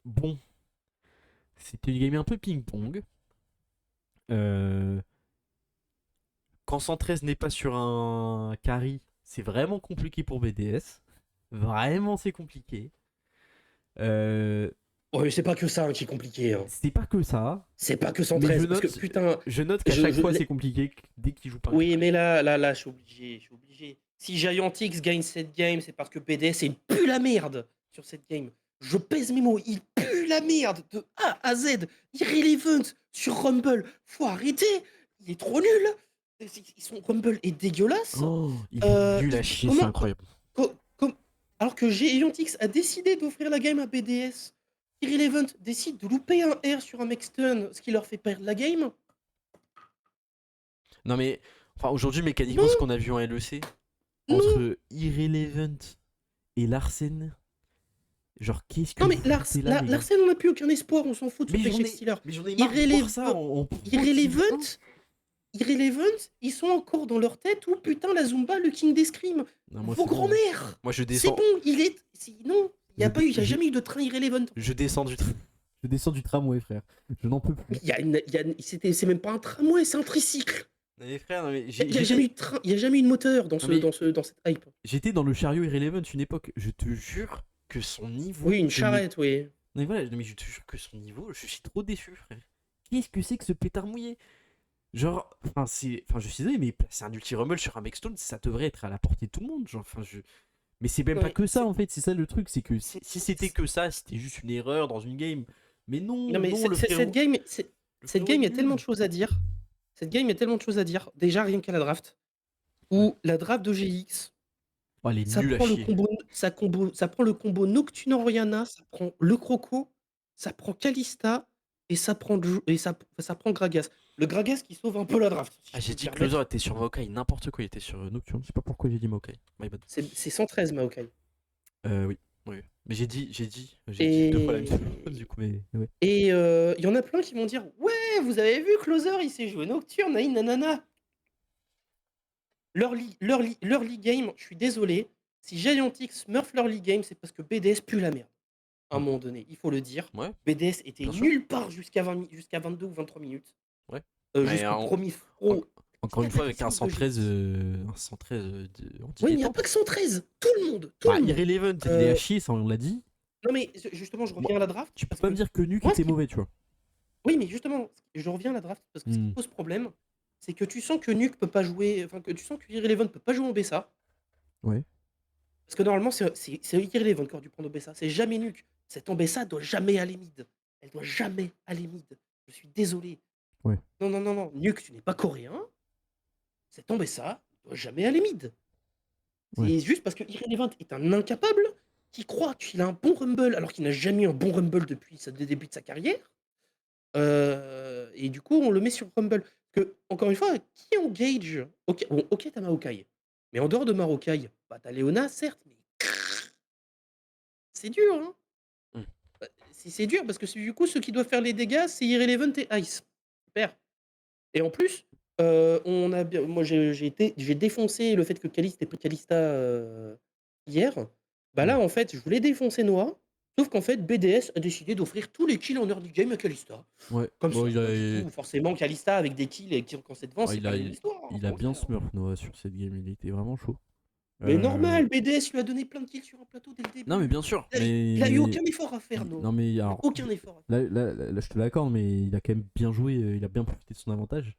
Bon, c'était une game un peu ping-pong. Euh, Quand 113 n'est pas sur un carry, c'est vraiment compliqué pour BDS. Vraiment, c'est compliqué. Euh, Ouais, mais c'est pas que ça hein, qui est compliqué, hein. c'est pas que ça, C'est pas que mais 113. Parce que putain. je note qu'à chaque fois c'est compliqué dès qu'il joue pas un Oui, carry. mais là, je suis obligé. Je suis obligé. Si Giant X gagne cette game, c'est parce que BDS il pue la merde sur cette game. Je pèse mes mots, il pue la merde de A à Z. Irrelevant sur Rumble. Faut arrêter. Il est trop nul. Son Rumble est dégueulasse. Oh, il est nul à chier, c'est Comment, incroyable. alors que Giant X a décidé d'offrir la game à BDS, Irrelevant décide de louper un R sur un Mexton, ce qui leur fait perdre la game. Non mais, enfin aujourd'hui mécaniquement ce qu'on a vu en LEC, Non. entre Irrelevant et Larsen, genre qu'est-ce que Non mais vous foutez là, les gars. Larsen, on n'a plus aucun espoir, on s'en fout de ce Paycheck Stealer. Mais j'en ai marre de voir ça en Irrelevant, ils sont encore dans leur tête où putain la Zumba, le king d'escrime. Vos grands-mères. Moi je C'est descends. bon, non, il n'y a jamais eu de train Irrelevant. Je descends du tramway, frère. Je n'en peux plus. C'est même pas un tramway, c'est un tricycle. Mais frère, non, mais Il n'y a jamais eu de train, il y a jamais eu de moteur dans cette hype. J'étais dans le chariot Irrelevant une époque. Je te jure que son niveau. Oui, une charrette, oui. Mais voilà, mais je te jure que son niveau, je suis trop déçu, frère. Qu'est-ce que c'est que ce pétard mouillé? Genre, je suis désolé, mais c'est un ulti rumble sur un Mexstone, ça devrait être à la portée de tout le monde. Genre, mais c'est même pas que ça en fait, c'est ça le truc, c'est que si c'était que ça, c'était juste une erreur dans une game. Mais non, non, mais non, cette game, il y a tellement de choses à dire. Cette game, il y a tellement de choses à dire. Déjà, rien qu'à la draft. Où la draft de GX, oh, elle est ça nulle à prend le chier. ça prend le combo Nocturne Oriana, ça prend le Croco, ça prend Kalista, et ça prend Gragas. Le Gragas qui sauve un peu la draft. Ah, j'ai dit que Closer était sur Maokai, n'importe quoi, il était sur Nocturne. Je sais pas pourquoi j'ai dit Maokai. My bad. C'est 113 Maokai. Oui. Mais j'ai dit deux fois la même chose, du coup, mais ouais. Et il y en a plein qui vont dire ouais, vous avez vu Closer, il s'est joué Nocturne, nanana. Leur league game, je suis désolé, si Giant X smurf leur league game, c'est parce que BDS pue la merde. À un moment donné, il faut le dire. Ouais. BDS était nulle part jusqu'à 22 ou 23 minutes. Ouais. Jusqu'au premier pro. Encore une fois, avec un 113. Oui, il n'y a pas que 113. Tout le monde. Irrelevant, il est à chier, ça on l'a dit. Non, mais justement, je reviens à la draft. Tu peux pas me dire que Nuke était mauvais, tu vois. Oui, mais justement, je reviens à la draft parce que ce qui pose problème, c'est que tu sens que Nuke peut pas jouer. Enfin, que tu sens que Irrelevant peut pas jouer en BSA. Ouais. Parce que normalement, c'est Irrelevant qui aurait dû prendre au BSA. C'est jamais Nuke. Cette Ambessa doit jamais aller mid. Elle doit jamais aller mid. Je suis désolé. Ouais. Non. Nuke, tu n'es pas coréen. Cette Ambessa doit jamais aller mid. C'est juste parce que Irrelevant est un incapable qui croit qu'il a un bon Rumble alors qu'il n'a jamais eu un bon Rumble depuis le début de sa carrière. Et du coup, on le met sur Rumble. Que, encore une fois, qui engage? Ok, bon, ok, t'as Maokai. Mais en dehors de Maokai, bah, t'as Léona, certes, mais c'est dur, hein. C'est dur parce que du coup, ceux qui doivent faire les dégâts, c'est Irrelevant et Ice. Super. Et en plus, moi j'ai défoncé le fait que Kalista ait pris Kalista hier. Bah là, en fait, je voulais défoncer Noah. Sauf qu'en fait, BDS a décidé d'offrir tous les kills en early game à Kalista. Ouais. Comme ça, du coup, forcément, Kalista avec des kills et quand c'est devant, c'est pas une histoire. Il a bien smurf Noah sur cette game, il était vraiment chaud. Mais normal, BDS lui a donné plein de kills sur un plateau dès le début. Non, mais bien sûr. Il a eu aucun effort à faire, Noah. Non, mais alors, aucun effort. Là, je te l'accorde, mais il a quand même bien joué, il a bien profité de son avantage.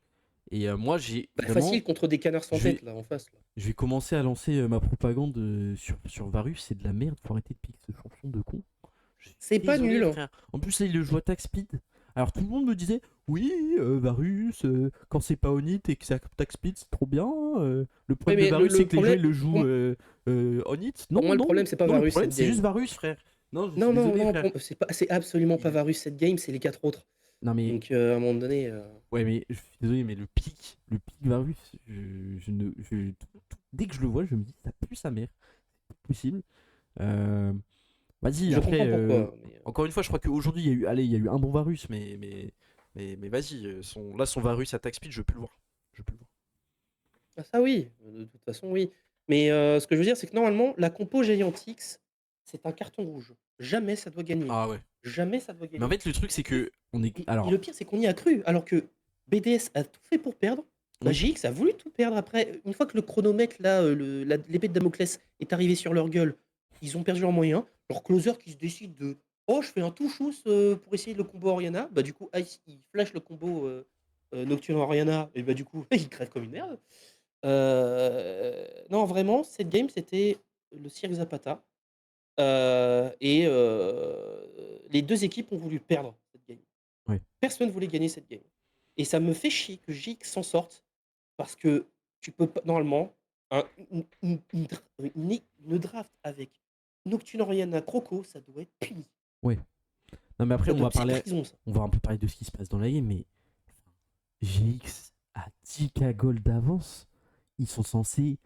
Et moi, j'ai. Facile contre des canards sans tête, là, en face. Là. Je vais commencer à lancer ma propagande sur Varus, c'est de la merde, faut arrêter de piquer ce champion de con. C'est pas nul. Frère. En plus, là, il le joue attack speed. Alors, tout le monde me disait oui, Varus, quand c'est pas Onit et que c'est attack speed, c'est trop bien. Le problème de Varus, c'est que les gens ils le jouent Onit. Non, pour moi, le problème, c'est pas Varus. Le problème, c'est juste Varus, frère. Non, c'est absolument pas Varus cette game, c'est les 4 autres. Non, mais... Donc, à un moment donné. Ouais, mais je suis désolé, mais le pic Varus, dès que je le vois, je me dis, ça pue sa mère. C'est pas possible. Vas-y, après. Pourquoi, mais... Encore une fois, je crois qu'aujourd'hui, il y a eu un bon Varus, mais vas-y, son Varus attack speed, je peux le voir. Ah, ça, oui. De toute façon, oui. Mais ce que je veux dire, c'est que normalement, la compo Giant X, c'est un carton rouge. Jamais ça doit gagner. Ah ouais. Jamais ça doit gagner. Mais en fait, le truc, c'est que. Et le pire, c'est qu'on y a cru. Alors que BDS a tout fait pour perdre. GX a voulu tout perdre après. Une fois que le chronomètre, là, l'épée de Damoclès est arrivée sur leur gueule, ils ont perdu leurs moyens. Leur closer qui se décide de oh, je fais un touchous pour essayer le combo Oriana. Bah, du coup, Ice, il flash le combo Nocturne Oriana. Et bah, du coup, il crève comme une merde. Non, vraiment, cette game, c'était le cirque Zapata, et les 2 équipes ont voulu perdre cette game. Ouais. Personne voulait gagner cette game et ça me fait chier que JX s'en sorte parce que tu peux pas normalement, un une draft avec Nocturne Oriana Croco, ça doit être puni. Ouais. Non, mais après, C'est prison, ça. on va un peu parler de ce qui se passe dans la game, mais GX a 10K gold d'avance. Ils sont censés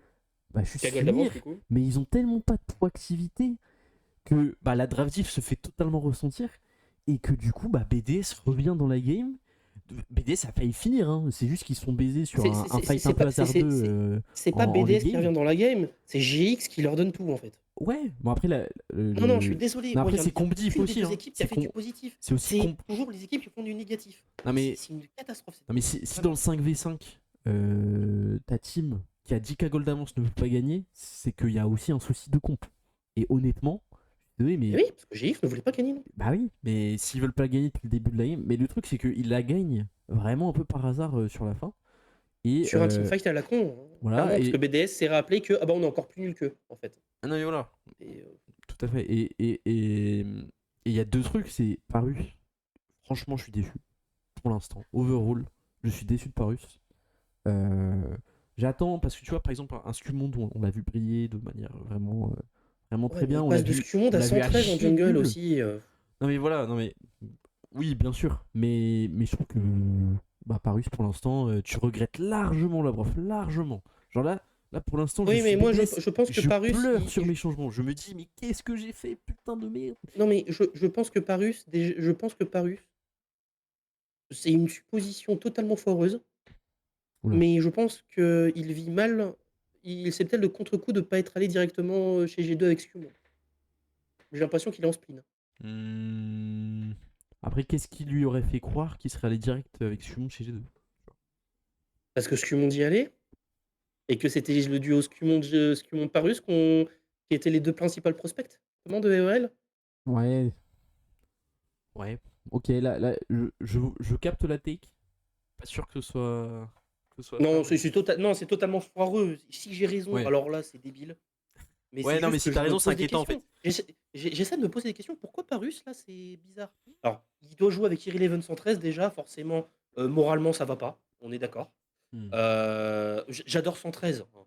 juste Quelle gueule d'avance, finir, du coup? mais ils ont tellement pas de proactivité que la draft diff se fait totalement ressentir et que du coup, BDS revient dans la game. BDS a failli finir, hein. C'est juste qu'ils se sont baisés sur un fight un peu hasardeux C'est pas en late BDS qui game. revient dans la game, c'est GX qui leur donne tout, en fait. Ouais, bon après, Non, je suis désolé. Non, Moi, après, il y c'est a comp diff aucune des aussi. 2 Hein. équipes qui a fait du positif. C'est aussi C'est toujours les équipes qui font du négatif. Non, mais C'est une catastrophe, cette Non mais game. si dans le 5v5, ta team qui a 10K gold d'avance ne peut pas gagner, c'est qu'il y a aussi un souci de comp. Et honnêtement, désolé, mais Oui, parce que GX ne voulait pas gagner, non. bah oui, mais s'ils veulent pas gagner depuis le début de la game, mais le truc c'est qu'ils la gagnent vraiment un peu par hasard sur la fin. Et Sur un teamfight à la con, hein. voilà, Clairement, parce et que BDS s'est rappelé que on est encore plus nul qu'eux, en fait. ah non mais voilà, Et, tout à fait. Et il y a 2 trucs, c'est Parus. Franchement, je suis déçu pour l'instant. Overall, je suis déçu de Parus. J'attends parce que tu vois par exemple un Scumond on l'a vu briller de manière vraiment vraiment très ouais, mais bien. il On l'a passe de vu, Scumonde on à l'a vu 113 en archi jungle nul. aussi. Non mais voilà, non mais oui bien sûr, mais je trouve que Parus pour l'instant tu regrettes largement la prof, largement. Genre là pour l'instant Oui, je mais suis moi, BDS, je pense que je Parus, pleure sur mes changements. Je me dis mais qu'est-ce que j'ai fait putain de merde. non, mais je pense que Parus, c'est une supposition totalement foireuse, Oula. mais je pense qu'il vit mal. C'est peut-être le contre-coup de ne pas être allé directement chez G2 avec Scumon. J'ai l'impression qu'il est en spleen. Après qu'est-ce qui lui aurait fait croire qu'il serait allé direct avec Sumon chez G2? Parce que Scumon y allait, et que c'était le duo Scumon-Parus qui étaient les 2 principales prospects comment de EOL. Ouais. Ouais, ok, là je capte la take. Pas sûr que ce soit ça, Non, mais. c'est totalement foireux. Si j'ai raison, Ouais. alors là, c'est débile. Mais Ouais, c'est non, mais juste si que je t'as me raison, c'est pose des inquiétant en questions. fait. J'essaie de me poser des questions. Pourquoi Parus, là, c'est bizarre? Alors, il doit jouer avec Irreleven 113 déjà, forcément, moralement, ça va pas. On est d'accord. Hmm. J'adore 113, hein,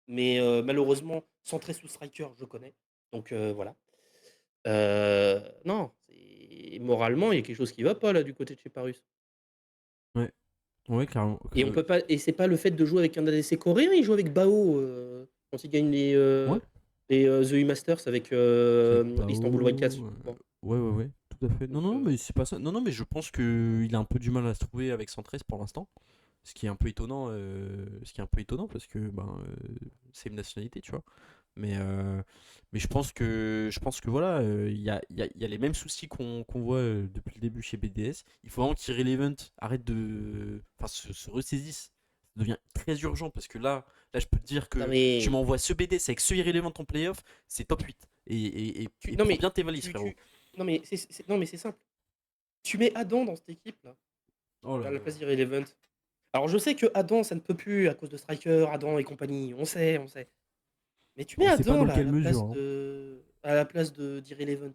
mais malheureusement, 113 sous Striker, je connais. Donc voilà. Non, moralement, il y a quelque chose qui va pas là du côté de chez Parus. Ouais, ouais, carrément. Et on peut pas, et c'est pas le fait de jouer avec un ADC coréen, il joue avec Bao quand il gagne Ouais, The U-Masters avec avec Istanbul Wildcats. Bao. Ouais, tout à fait. Non, Donc, non, mais c'est pas ça. Non, non, mais je pense qu'il a un peu du mal à se trouver avec 113 pour l'instant. Ce qui est un peu étonnant, parce que c'est une nationalité, tu vois. Mais, euh, mais je pense que voilà, il y a les mêmes soucis qu'on voit depuis le début chez BDS. Il faut vraiment qu'Irrelevant arrête se ressaisisse. Ça devient très urgent parce que là je peux te dire non que tu mais, m'envoies ce BDS avec ce Irrelevant en playoff, c'est top 8. Et non prends mais, bien tes valises, frérot. non mais non mais c'est simple. Tu mets Adam dans cette équipe là, Oh là à la là. place d'Irrelevant. Alors je sais que Adam ça ne peut plus à cause de Striker, Adam et compagnie, on sait. Mais tu mets On sait pas Adam dans là quelle mesure. Hein. à la place de d'Irrelevant.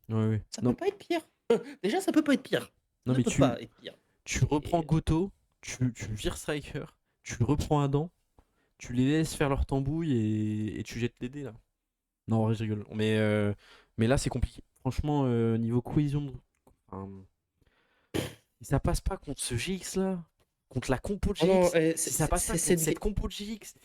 Ouais, ouais. Ça peut Non, pas être pire. Déjà, ça peut pas être pire. non Ça ne mais peut pas être pire. tu reprends Et Goto, tu vires Striker, tu reprends Adam, tu les laisses faire leur tambouille et tu jettes les dés là. Non, en vrai, je rigole. Mais là, c'est compliqué. Franchement, niveau cohésion, enfin, si ça passe pas contre ce GX là, contre la compo de oh non, GX, si ça passe pas contre cette compo de GX,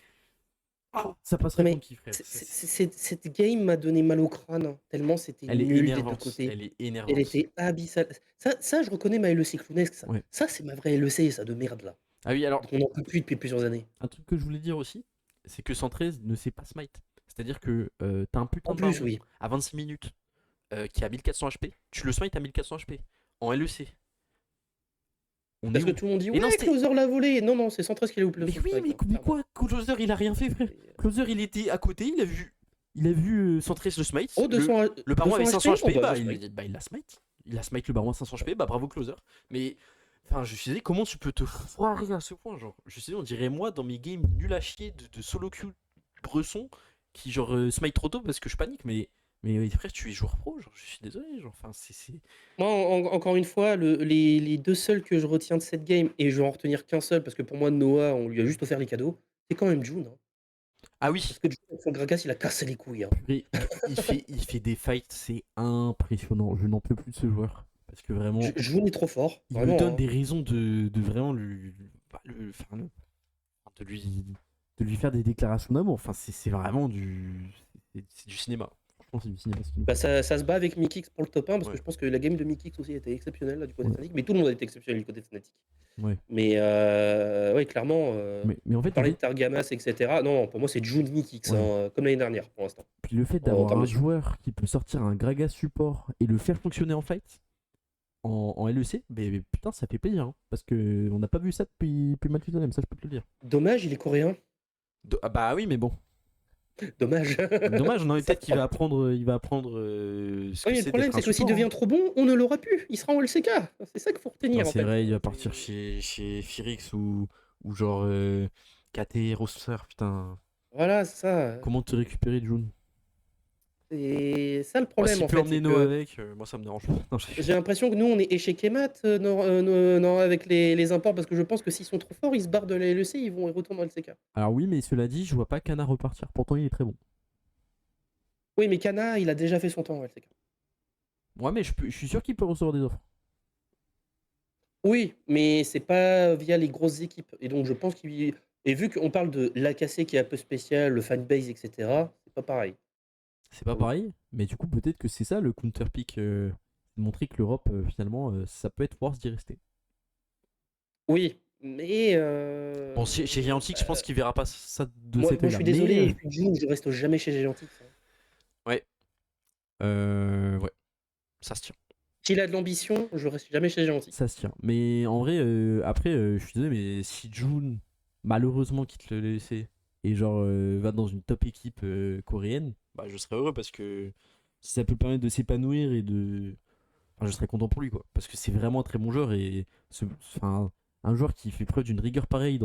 ça non, passerait mais contre qui, frère? cette game m'a donné mal au crâne, hein, tellement c'était Elle est nul des 2 énervante. côtés. Elle est Elle énervante. était abyssale. Ça, je reconnais ma LEC clownesque, ça. Ouais. Ça, c'est ma vraie LEC, ça, de merde, là. Ah oui, alors, On n'en peut plus depuis plusieurs années. un truc que je voulais dire aussi, c'est que 113 ne sait pas smite. C'est-à-dire que t'as un putain En de plus, baron oui. à 26 minutes qui a 1400 HP, tu le smite à 1400 HP. En LEC, on est Parce que où? tout le monde dit, Et non, ouais, c'était. Closer l'a volé. Non, non, c'est 113 qui l'a Mais son oui, strike, mais, hein, mais clairement. quoi? Closer, il a rien fait, frère. Closer, il était à côté, il a vu 113 le smite. Oh, 200, Le baron avait 500 HP? HP, Oh, bah, il l'a smite. Il a smite le baron à 500 HP, bravo Closer. Mais Enfin, je suis désolé, comment tu peux te foirer à ce point, genre. Je suis désolé, on dirait moi dans mes games nuls à chier de solo queue bresson qui, genre, smite trop tôt parce que je panique, mais frère, tu es joueur pro, genre, je suis désolé, genre, enfin, c'est. Moi, encore une fois, les 2 seuls que je retiens de cette game, et je vais en retenir qu'un seul, parce que pour moi, Noah, on lui a juste offert les cadeaux, c'est quand même June, hein. Ah oui, Parce que June, avec son Gragas, il a cassé les couilles, hein. purée, il fait des fights, c'est impressionnant. Je n'en peux plus de ce joueur. Parce que vraiment, June est trop fort, il me vraiment, donne hein. des raisons de vraiment lui. Bah, enfin, de lui, de lui faire des déclarations d'amour. Enfin, c'est vraiment du. C'est du cinéma. Franchement, c'est du cinéma ce qu'il nous Bah, fait. ça se bat avec Mikix pour le top 1, parce que Ouais, je pense que la game de Mikix aussi était exceptionnelle, là, du côté ouais, Fnatic, mais tout le monde a été exceptionnel du côté Fnatic. ouais. Mais ouais, clairement, Mais en tu fait, parlais de Targamas, etc. Non, pour moi, c'est June Mikix, ouais. hein, comme l'année dernière, pour l'instant, Puis le fait en d'avoir termes un de support. joueur qui peut sortir un Gragas support et le faire fonctionner en fight, en LEC, mais putain, ça fait plaisir. Hein, parce que on n'a pas vu ça depuis Mathusalem, ça je peux te le dire. Dommage, il est coréen. Ah bah oui, mais bon. Dommage. Dommage, non, mais C'est ça le peut-être qu'il va problème. apprendre, ce Oui, que mais le c'est problème, d'être un c'est que s'il support. devient Hein. trop bon, on ne l'aura plus. Il sera en LCK. C'est ça qu'il faut Non, retenir, en c'est fait. vrai, il va partir chez Firix ou genre KT, Roster, putain. Voilà, c'est ça. Comment te récupérer June? C'est ça le Bah, problème, s'il en peut fait. C'est emmener Noah que avec, moi ça me dérange pas. Non, j'ai l'impression que nous, on est échec et mat non, avec les imports, parce que je pense que s'ils sont trop forts, ils se barrent de la LEC, ils retournent dans le LCK. Alors oui, mais cela dit, je vois pas Kana repartir. Pourtant, il est très bon. Oui, mais Kana, il a déjà fait son temps en LCK. Ouais, mais je suis sûr qu'il peut recevoir des offres. Oui, mais c'est pas via les grosses équipes. Et donc, je pense qu'il. Et vu qu'on parle de l'AKC qui est un peu spécial, le fanbase, etc., c'est pas pareil. C'est pas Pour le coup. pareil, mais du coup, peut-être que c'est ça le counter pick. Montrer que l'Europe, finalement, ça peut être worth d'y rester. Oui, mais Bon, chez Giantic, je pense qu'il verra pas ça de cet moi, je œil-là. suis Mais désolé, je suis June, je reste jamais chez Géantix, hein. ouais, ouais, ça se tient. S'il a de l'ambition, je reste jamais chez Géantix. Ça se tient. Mais en vrai, après, je suis désolé, mais si June, malheureusement, quitte le LEC et genre va dans une top équipe coréenne, bah je serais heureux parce que si ça peut le permettre de s'épanouir et de. Enfin, je serais content pour lui, quoi. Parce que c'est vraiment un très bon joueur et enfin, un joueur qui fait preuve d'une rigueur pareille,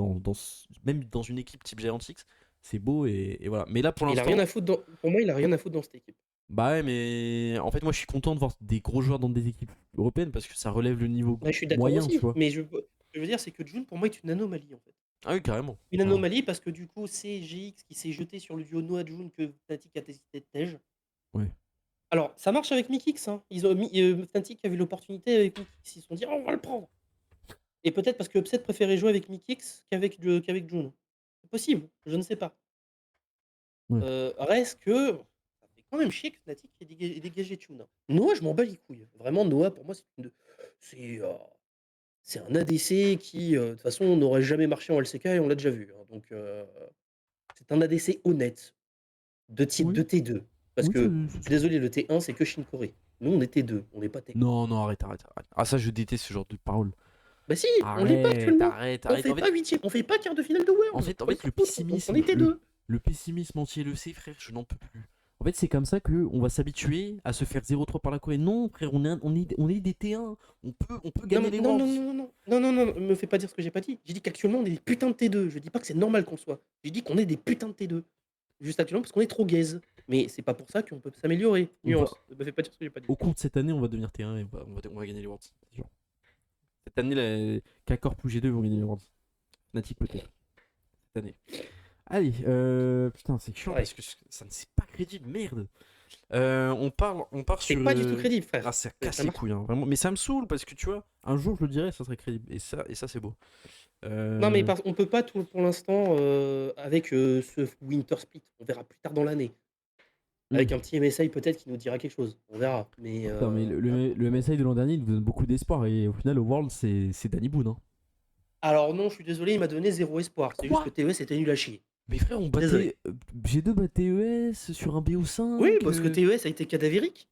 même dans une équipe type Giantix, c'est beau et voilà. Mais là, pour Il a rien l'instant, à foutre pour moi, il a rien à foutre dans cette équipe. bah ouais, mais en fait, moi je suis content de voir des gros joueurs dans des équipes européennes parce que ça relève le niveau Ouais, je suis d'accord moyen, tu aussi, vois. mais ce que je veux dire, c'est que June, pour moi, est une anomalie, en fait. Ah oui, carrément. Une Carrément. anomalie parce que du coup, c'est GX qui s'est jeté sur le duo Noah June que Fnatic a décidé de tège. Ouais. Alors, ça marche avec Mikix, hein. Ils ont mis, Fnatic a vu l'opportunité avec Mikix, ils se sont dit: «Oh, on va le prendre!» Et peut-être parce que Upset préférait jouer avec Mikix qu'avec June. C'est possible, je ne sais pas. Ouais. Reste que ça fait quand même chier que Fnatic ait dégagé Tune, hein. Noah, je m'en bats les couilles. Vraiment, Noah, pour moi, c'est, heu, c'est un ADC qui, de toute façon, n'aurait jamais marché en LCK et on l'a déjà vu, hein. Donc, c'est un ADC honnête, de Oui, T2. Parce oui, que, je suis désolé, le T1, c'est que Shinkoré. Nous, on est T2, on n'est pas T1. Non, non, arrête. Ah, ça, je déteste ce genre de paroles. Bah si, on l'est pas Arrête, actuellement. arrête, On arrête. fait pas huitième, on fait pas quart de finale de En Worlds. fait, en On est fait, pas foutre, on est T2. le pessimisme anti-LEC, frère, je n'en peux plus. En fait, c'est comme ça que on va s'habituer à se faire 0-3 par la Corée. Non, frère, on est des T1. On peut Non, gagner les non, non, Worlds. non, non, non, non, non, non, me fais pas dire ce que j'ai pas dit. J'ai dit qu'actuellement, on est des putains de T2. Je dis pas que c'est normal qu'on soit. J'ai dit qu'on est des putains de T2. Juste actuellement parce qu'on est trop gaze. Mais c'est pas pour ça qu'on peut s'améliorer. On va, Nuance. Ne me fais pas dire ce que j'ai pas dit. au cours de cette année, on va devenir T1 et on va gagner les Worlds. C'est sûr. Cette année, K-Corp ou G2 vont gagner les Worlds. Fnatic peut-être. Cette année. Allez, putain, c'est chiant Ouais. parce que ça ne c'est pas crédible, merde. On part C'est sur. pas du tout crédible, frère. Ah, ça Ça casse les marche. couilles, hein, vraiment. Mais ça me saoule parce que tu vois, un jour je le dirais, ça serait crédible. Et ça c'est beau. Non, mais Euh, on peut pas tout pour l'instant avec ce Winter Split. On verra plus tard dans l'année. Avec hmm. un petit MSI peut-être qui nous dira quelque chose. On verra. Mais Putain, mais le MSI de l'an dernier, il nous donne beaucoup d'espoir. Et au final, au World, c'est Danny Boone. Hein. alors non, je suis désolé, il m'a donné zéro espoir. C'est juste Quoi? que TES était nul à chier. Mais frère, on Désolé. battait. G2 battait ES sur un Oui, BO5. parce que TES a été cadavérique.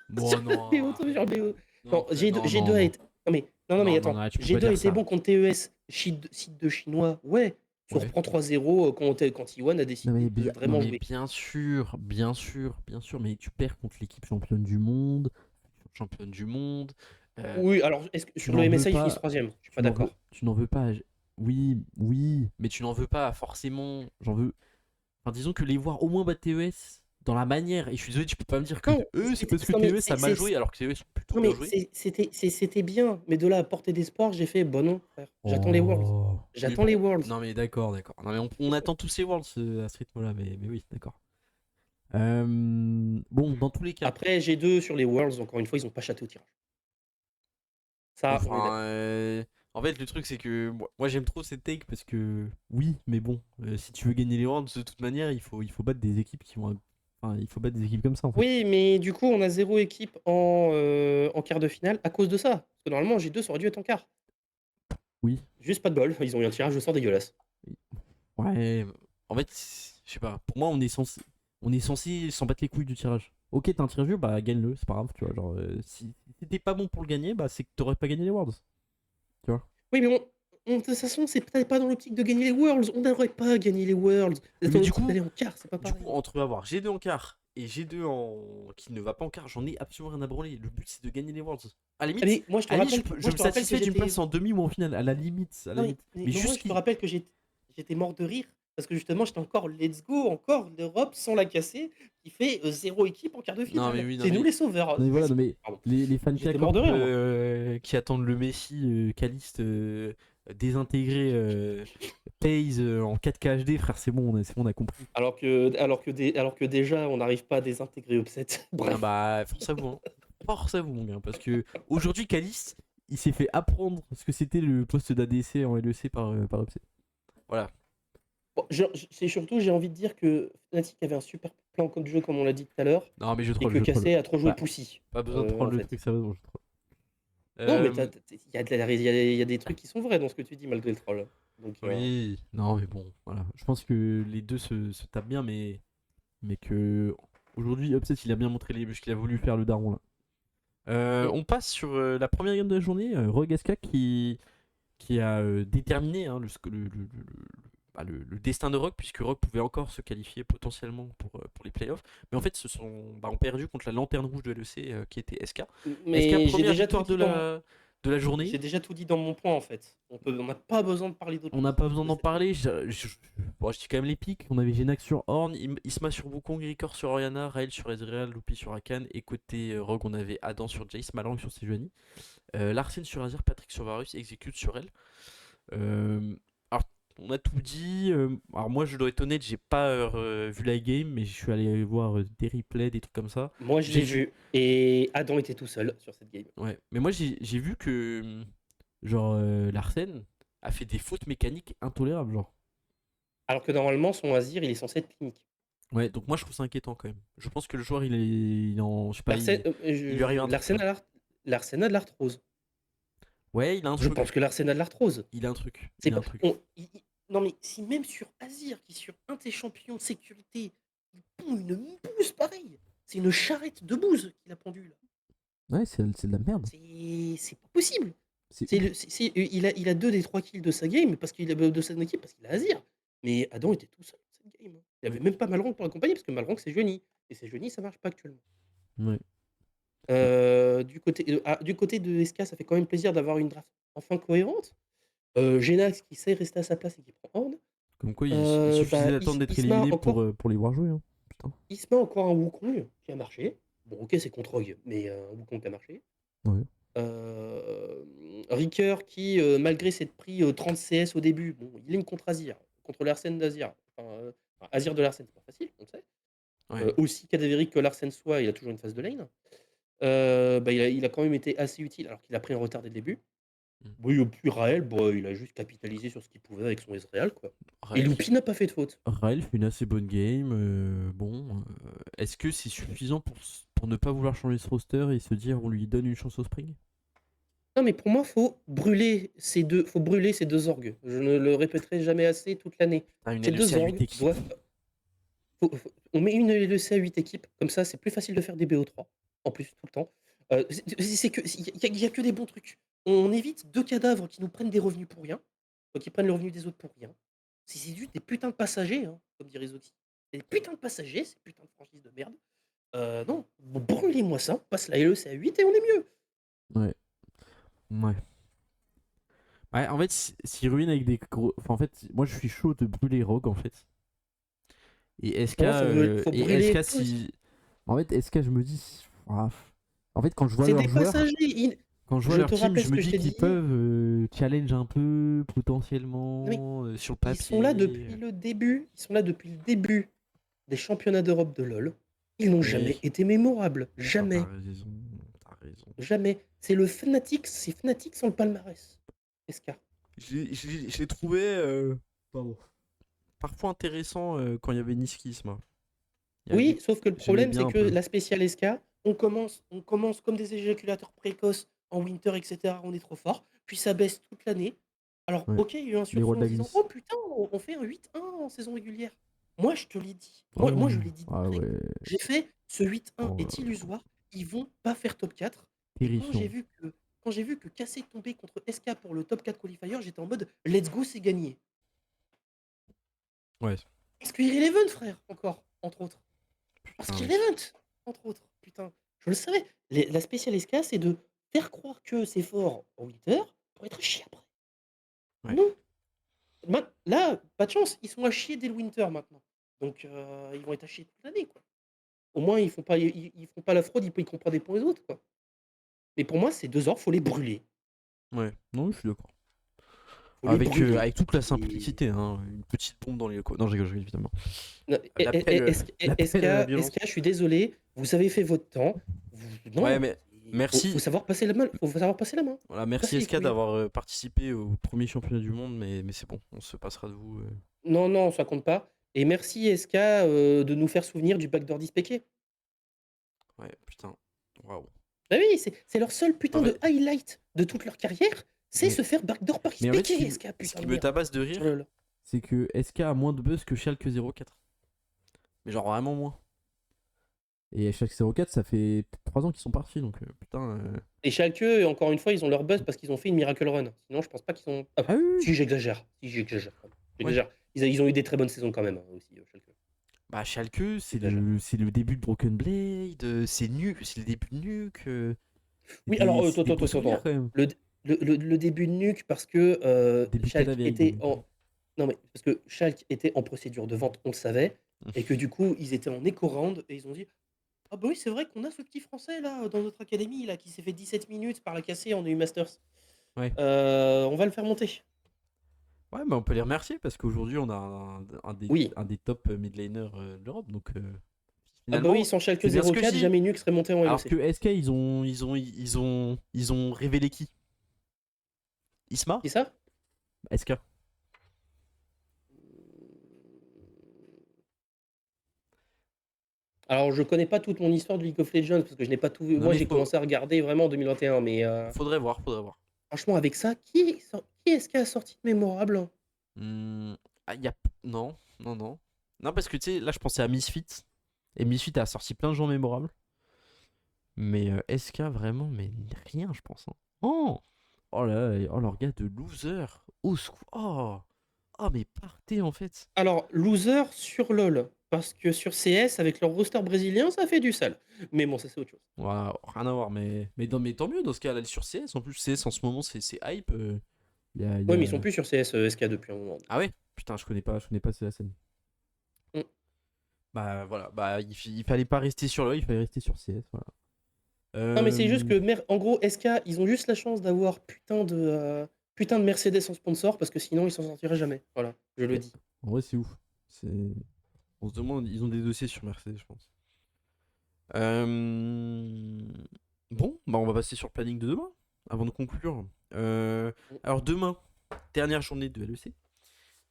Bon, Sur la non, BO, sur arrête. BO. Non, Non, frère, G2, non, non, a non. été. Non, mais Non, non, attends. non, tu peux pas G2 a dire été ça. bon contre TES, site de chinois. Ouais. Tu Ouais. reprends 3-0 quand Iwan a Non décidé mais, de non vraiment mais jouer. bien sûr, bien sûr, bien sûr, mais tu perds contre l'équipe championne du monde, Euh, Oui, alors est-ce que tu sur le n'en veux MSI, ils finissent pas, troisième? Je suis pas tu n'en veux, d'accord. tu n'en veux pas. Oui, oui, mais tu n'en veux pas forcément. J'en veux. Enfin, disons que les voir au moins battre TES dans la manière. Et je suis désolé, tu peux pas me dire que Non, eux, c'est parce que non, mais TES a mal joué alors que TES sont plutôt non, bien mais joué. c'était bien, mais de là à porter d'espoir, j'ai fait, bon non, frère. J'attends les Worlds. Oh. Oui, J'attends les bon. Worlds. Non, mais d'accord, d'accord. Non, mais on attend tous ces Worlds à ce rythme-là, mais oui, d'accord. Bon, dans tous les cas. Après, G2 sur les Worlds, encore une fois, ils ont pas chaté au tirage. Ça, on est Enfin, d'accord. en fait, le truc, c'est que moi j'aime trop cette take parce que, oui, mais bon, si tu veux gagner les Worlds, de toute manière, il faut battre des équipes qui vont. Enfin, il faut battre des équipes comme ça, en fait. Oui, mais du coup, on a 0 équipe en quart de finale à cause de ça. Parce que normalement, G2, ça aurait dû être en quart. Oui. Juste pas de bol, ils ont eu un tirage au sort dégueulasse. Ouais. En fait, je sais pas. Pour moi, on est censé s'en battre les couilles du tirage. Ok, t'as un tirage, bah gagne-le, c'est pas grave, tu vois. Genre, si t'es pas bon pour le gagner, bah c'est que t'aurais pas gagné les Worlds, tu vois. Oui, mais de toute façon, c'est peut-être pas dans l'optique de gagner les Worlds. On n'aurait pas gagné les Worlds. C'est Oui, dans mais du l'optique coup, d'aller en quart, c'est pas pareil. entre avoir G2 en quart et G2 qui ne va pas en quart, j'en ai absolument rien à branler. Le but, c'est de gagner les Worlds. À la limite, Allez, moi, je te à la limite, rappelle, je moi, me je te rappelle que satisfais d'une j'étais. place en demi ou en finale. À la limite, à la Non, mais, limite. mais- Mais mais moi, juste je te qui. rappelle que j'étais mort de rire. Parce que justement, j'étais encore let's go, encore l'Europe sans la casser, qui fait 0 équipe en quart de Non, mais finale. oui, non, C'est nous mais. les sauveurs. Non, mais voilà, non, mais Pardon. les fans J'étais mort K-pop de rire, moi. qui attendent le Messi, Caliste, désintégré, Paze en 4K HD, frère, c'est bon, on a compris. Alors que déjà, on n'arrive pas à désintégrer Upset. Ah Bref. bah, force à vous, hein. Force à vous, mon gars, parce que aujourd'hui, Caliste, il s'est fait apprendre ce que c'était le poste d'ADC en LEC par Upset. Voilà. Bon, c'est surtout, j'ai envie de dire que Fnatic avait un super plan de jeu, comme on l'a dit tout à l'heure, Non, mais je et troll, que je troll. Cassé a trop joué Bah, Poussy, pas besoin de prendre en le fait. truc sérieusement, je troll. Non, mais Euh, il y a des trucs qui sont vrais dans ce que tu dis, malgré le troll. Donc, oui, non, mais bon, voilà. Je pense que les deux se tapent bien, mais que aujourd'hui, Upset, il a bien montré les muscles qu'il a voulu faire le daron là. mm. On passe sur la première game de la journée, Rogue SK qui a déterminé hein, le destin de Rogue, puisque Rogue pouvait encore se qualifier potentiellement pour les playoffs. Mais en fait, ont perdu contre la lanterne rouge de LEC qui était SK. SK, Mais première victoire de la journée. j'ai déjà tout dit dans mon point, en fait. On n'a pas besoin de parler d'autre On n'a chose pas besoin de d'en cette game. parler. Bon, je dis quand même les pics. On avait Genax sur Horn, Isma sur Wukong, Ricor sur Oriana, Raël sur Ezreal, Lupi sur Akan. Et côté Rogue, on avait Adam sur Jace, Malang sur Sejuani, Larsen sur Azir, Patrick sur Varus, Execute sur elle. Alors, on a tout dit. Alors, moi, je dois être honnête, j'ai pas vu la game, mais je suis allé voir des replays, des trucs comme ça. Moi, je J'ai l'ai vu. vu. Et Adam était tout seul sur cette game. Ouais, mais moi, j'ai vu que. Genre, Larsen a fait des fautes mécaniques intolérables, genre. Alors que normalement, son Azir, il est censé être clinique. Ouais, donc moi, je trouve ça inquiétant quand même. Je pense que le joueur, il en. Je sais pas, il lui arrive un truc, tu vois. L'Arsenal a de l'arthrose. Ouais, il a un Je pense truc. que l'Arsenal a de l'arthrose. Il a un truc. C'est Il a pas. un truc. Non, mais si même sur Azir, qui est sur un de tes champions de sécurité, il pond une bouse pareille. C'est une charrette de bouse qu'il a pendue là. Ouais, c'est de la merde. C'est pas possible. C'est ouf. Il a 2 des 3 kills de sa game parce qu'il a de son équipe parce qu'il a Azir. Mais Adam était tout seul dans cette game, hein. Il avait Ouais. même pas Malrank pour l'accompagner parce que Malrank c'est Jeuni. Et c'est Jeuni, ça marche pas actuellement. Ouais. Du côté de SK, ça fait quand même plaisir d'avoir une draft enfin cohérente. Genax qui sait rester à sa place et qui prend Horn. Comme quoi, il suffisait d'attendre d'être Isma éliminé encore, pour les voir jouer. Hein. Putain. Isma encore un Wukong qui a marché. Bon, ok, c'est contre Rogue, mais un Wukong qui a marché. Ouais. Ricker qui, malgré s'être pris 30 CS au début, bon, il aime contre Azir, contre l'Arsène d'Azir. Azir de l'Arsène, c'est pas facile, on le sait. Ouais. Aussi cadavérique que l'Arsène soit, il a toujours une phase de lane. Il a quand même été assez utile alors qu'il a pris un retard dès le début. Mm. Oui, puis Raël, bah, il a juste capitalisé sur ce qu'il pouvait avec son Ezreal, quoi. Et Raël, Loupi n'a pas fait de faute. Raël fait une assez bonne game. Bon, est-ce que c'est suffisant pour ne pas vouloir changer ce roster et se dire on lui donne une chance au spring? Non, mais pour moi, faut brûler ces deux orgues. Je ne le répéterai jamais assez toute l'année. Ah, une Ces LEC deux à 8 orgues équipes. doivent. On met une LEC à 8 équipes, comme ça, c'est plus facile de faire des BO3, en plus, tout le temps. Il y a que des bons trucs. On évite 2 cadavres qui nous prennent des revenus pour rien, qui prennent le revenu des autres pour rien. C'est juste des putains de passagers, hein, comme dirait Zoxy. Des putains de passagers, ces putains de franchises de merde. Non, brûlez-moi ça, on passe la LEC à 8 et on est mieux. Ouais. Ouais. Ouais, en fait, s'ils ruinent avec des gros. Enfin, en fait, moi je suis chaud de brûler Rogue en fait. Et SK, Pour moi, faut brûler tout aussi. si. En fait, SK, je me dis. Ah, en fait, quand je vois C'est leurs des joueurs, passagers. quand je vois Je leur te team, rappelle je ce me que je dis t'ai qu'ils dit. peuvent challenge un peu, Non, mais potentiellement, sur le ils sont là papier. depuis le début. Ils sont là depuis le début des championnats d'Europe de LoL. Ils n'ont jamais Oui. été mémorables. Non, t'as Jamais. raison. T'as raison. Jamais. C'est le Fnatic. C'est Fnatic sans le palmarès. SK. Je l'ai trouvé pardon, parfois intéressant quand il y avait Niskis, moi. Il y a des- Oui, sauf que le J'aimais problème, bien c'est un que peu. la spéciale SK, on commence comme des éjaculateurs précoces en winter, etc. On est trop fort. Puis ça baisse toute l'année. Alors, Ouais. ok, il y a eu un Les rois sursaut de en la se disant, glisse. oh putain, on fait un 8-1 en saison régulière. Moi, je te l'ai dit. Moi, je Oh, l'ai dit ah direct. ouais. J'ai fait ce 8-1 Oh là est là. illusoire. Ils vont pas faire top 4. Et Terrifiant. quand j'ai vu que Cassé tombait contre SK pour le top 4 qualifier, j'étais en mode, let's go, c'est gagné. Ouais, Parce que Irrelevant, frère, encore, entre autres. Parce putain, qu'il oui. Event, entre autres. Putain, je le savais. La spéciale SK, c'est de faire croire que c'est fort en Winter pour être chier après. Ouais. Non. Là, pas de chance, ils sont à chier dès le Winter maintenant. Donc, ils vont être à chier toute l'année, quoi. Au moins, ils font pas la fraude, ils comprennent des points les autres, quoi. Mais pour moi, ces 2 heures, faut les brûler. Ouais. Non, je suis d'accord. Faut les brûler. Avec toute la Et... simplicité, hein. Une petite bombe dans les locaux. Non, je rigole, évidemment. Non, L'appel à la SK, violence. je suis désolé, vous avez fait votre temps. Ouais, Non, mais faut merci. savoir passer la main. Faut savoir passer la main. Voilà, Casser merci les SK couilles. d'avoir participé au premier championnat du monde, mais c'est bon, on se passera de vous. Non, non, ça compte pas. Et merci SK de nous faire souvenir du backdoor d'Ispeke. Ouais, putain. Waouh. Bah oui, c'est leur seul putain En de fait, highlight de toute leur carrière, c'est mais, se faire backdoor par mais en fait, Ispeke, SK, ce putain qui de me merde. tabasse de Sur rire, LoL. c'est que SK a moins de buzz que Schalke 04. Mais genre vraiment moins. Et Schalke 04, ça fait 3 ans qu'ils sont partis, donc putain. Et Schalke, encore une fois, ils ont leur buzz parce qu'ils ont fait une miracle run. Sinon, je pense pas qu'ils ont. Ah, Ah oui, oui. si, j'exagère. Si, j'exagère. Ouais. J'exagère. Ils ont eu des très bonnes saisons quand même, hein, aussi, Schalke. Bah Schalke, J'exagère. c'est le début de Broken Blade, c'est Nuke, c'est le début de Nuke. Oui, alors, C'est des attends, beaux attends, souvenirs attends. quand même. Le début de Nuke, parce que Début de Schalke Cadaver, était début. en. Non, mais parce que Schalke était en procédure de vente, on le savait, et que du coup, ils étaient en éco-round, et ils ont dit ah, bah oui, c'est vrai qu'on a ce petit français là, dans notre académie, là, qui s'est fait 17 minutes par la cassée en EU Masters. Ouais. On va le faire monter. Ouais, mais on peut les remercier parce qu'aujourd'hui on a Oui. un des top mid laners de l'Europe, donc Ah, bah oui, finalement sans Schalke c'est bien ce que je 04, dis. jamais Nuke serait monté en Alors LEC. que SK ils ont révélé qui? Isma? C'est ça? SK. Alors, je connais pas toute mon histoire de League of Legends, parce que je n'ai pas tout vu. Non Moi, mais j'ai commencé à regarder vraiment en 2021, mais faudrait voir, faudrait voir. franchement, avec ça, qui est-ce qui a sorti de mémorable, hein? Ah, non, non, non. Non, parce que tu sais, là je pensais à Misfit. Et Misfit a sorti plein de gens mémorables. Mais SK vraiment, mais rien, je pense, hein. Oh! Oh là là, oh leur gars de loser. Oh! Oh, mais partez en fait. Alors, loser sur LoL, parce que sur CS, avec leur roster brésilien, ça fait du sale. Mais bon, ça, c'est autre chose. Voilà, rien à voir, mais tant mieux dans ce cas, là, sur CS. En plus, CS en ce moment, c'est hype. Y Ouais, mais ils sont a... plus sur CS SK depuis un moment. Ah ouais? Putain, je connais pas la scène. Mm. Bah voilà, bah il fallait pas rester sur le, il fallait rester sur CS, voilà. Non, mais c'est juste Euh, que, en gros, SK, ils ont juste la chance d'avoir putain de Mercedes en sponsor, parce que sinon, ils s'en sortiraient jamais. Voilà, je le mais dis. en vrai, c'est ouf. C'est... On se demande, ils ont des dossiers sur Mercedes, je pense. Euh, Bon, bah on va passer sur le planning de demain, avant de conclure. Alors demain, dernière journée de LEC.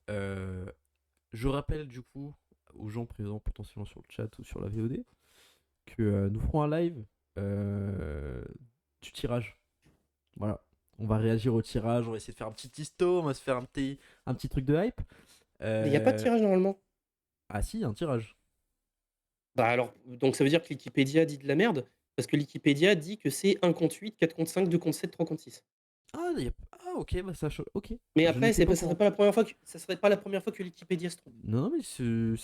Euh, Je rappelle du coup aux gens présents potentiellement sur le chat ou sur la VOD que nous ferons un live du tirage. Voilà. On va réagir au tirage, on va essayer de faire un petit histo, on va se faire un petit truc de hype. Mais il n'y a pas de tirage normalement. Ah si, un tirage. Bah alors, donc ça veut dire que Wikipédia dit de la merde, parce que Wikipédia dit que c'est 1 contre 8, 4 contre 5, 2 contre 7, 3 contre 6. Ah, ok, bah ça ok. Mais Je après, n'étais pas au ça serait courant. pas la première fois ça serait pas la première fois que Wikipédia se trompe. Non, mais tu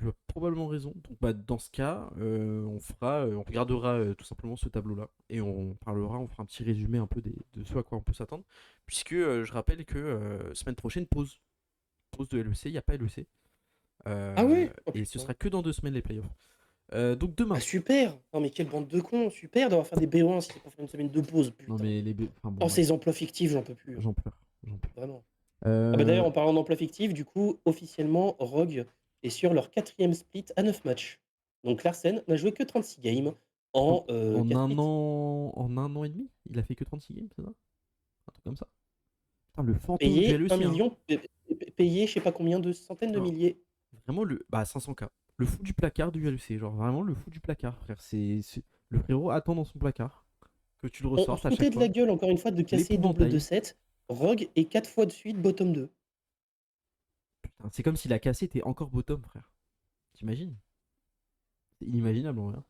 as probablement raison. Donc, bah, dans ce cas, on regardera tout simplement ce tableau-là et on fera un petit résumé un peu de ce à quoi on peut s'attendre. Puisque je rappelle que semaine prochaine, pause de LEC, il n'y a pas LEC. Ah ouais? Oh Et ce putain. sera que dans 2 semaines les playoffs. Donc Ah demain. super! Non mais quelle bande de cons, super d'avoir fait des BO1 si c'est pour faire une semaine de pause, Non, putain. mais enfin bon, Oh bref, ces emplois fictifs, j'en peux plus, hein, j'en pleure. J'en pleure. vraiment. Ah bah Euh, d'ailleurs, en parlant d'emplois fictifs, du coup, officiellement, Rogue est sur leur 4e split à 9 matchs. Donc Larsen n'a joué que 36 games en, en en 4 un splits. an, en un an et demi, il a fait que 36 games, c'est ça? Un truc comme ça. Putain, le fantôme du Payé 1 LEC, hein. million, payé je sais pas combien de centaines de Non, milliers. vraiment, 500K. Le fou du placard du LEC. Genre, vraiment, le fou du placard, frère. Le frérot attend dans son placard que tu le On se ressortes à chaque foutait de la fois. gueule encore une fois de casser double de L'épouvantail. 7. Rogue est 4 fois de suite bottom 2. Putain, c'est comme s'il a cassé, t'es encore bottom, frère. T'imagines? C'est inimaginable, en vrai.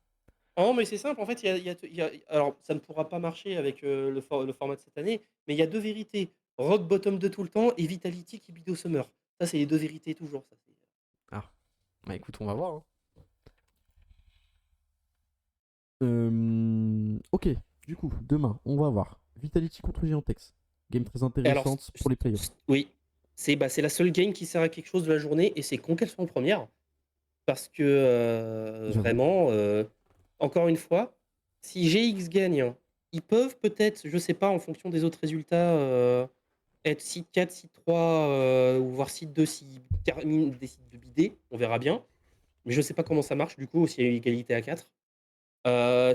Ah non, mais c'est simple, en fait, alors ça ne pourra pas marcher avec le format de cette année, mais il y a deux vérités. Rogue bottom 2 tout le temps et Vitality qui bid au Summer. Ça, c'est les deux vérités toujours. Ça, Ah, bah écoute, on va voir, hein. Ok, du coup, demain, on va voir Vitality contre Giantex. Game très Et alors, intéressante pour les playoffs. oui, c'est la seule game qui sert à quelque chose de la journée et c'est con qu'elle soit en première. Parce que J'avoue. vraiment, encore une fois, si GX gagne, ils peuvent peut-être, je sais pas, en fonction des autres résultats, être seed 4, seed 3, ou voire seed 2 si Carmine décide de bider, on verra bien. Mais je sais pas comment ça marche du coup, s'il y a eu égalité à 4.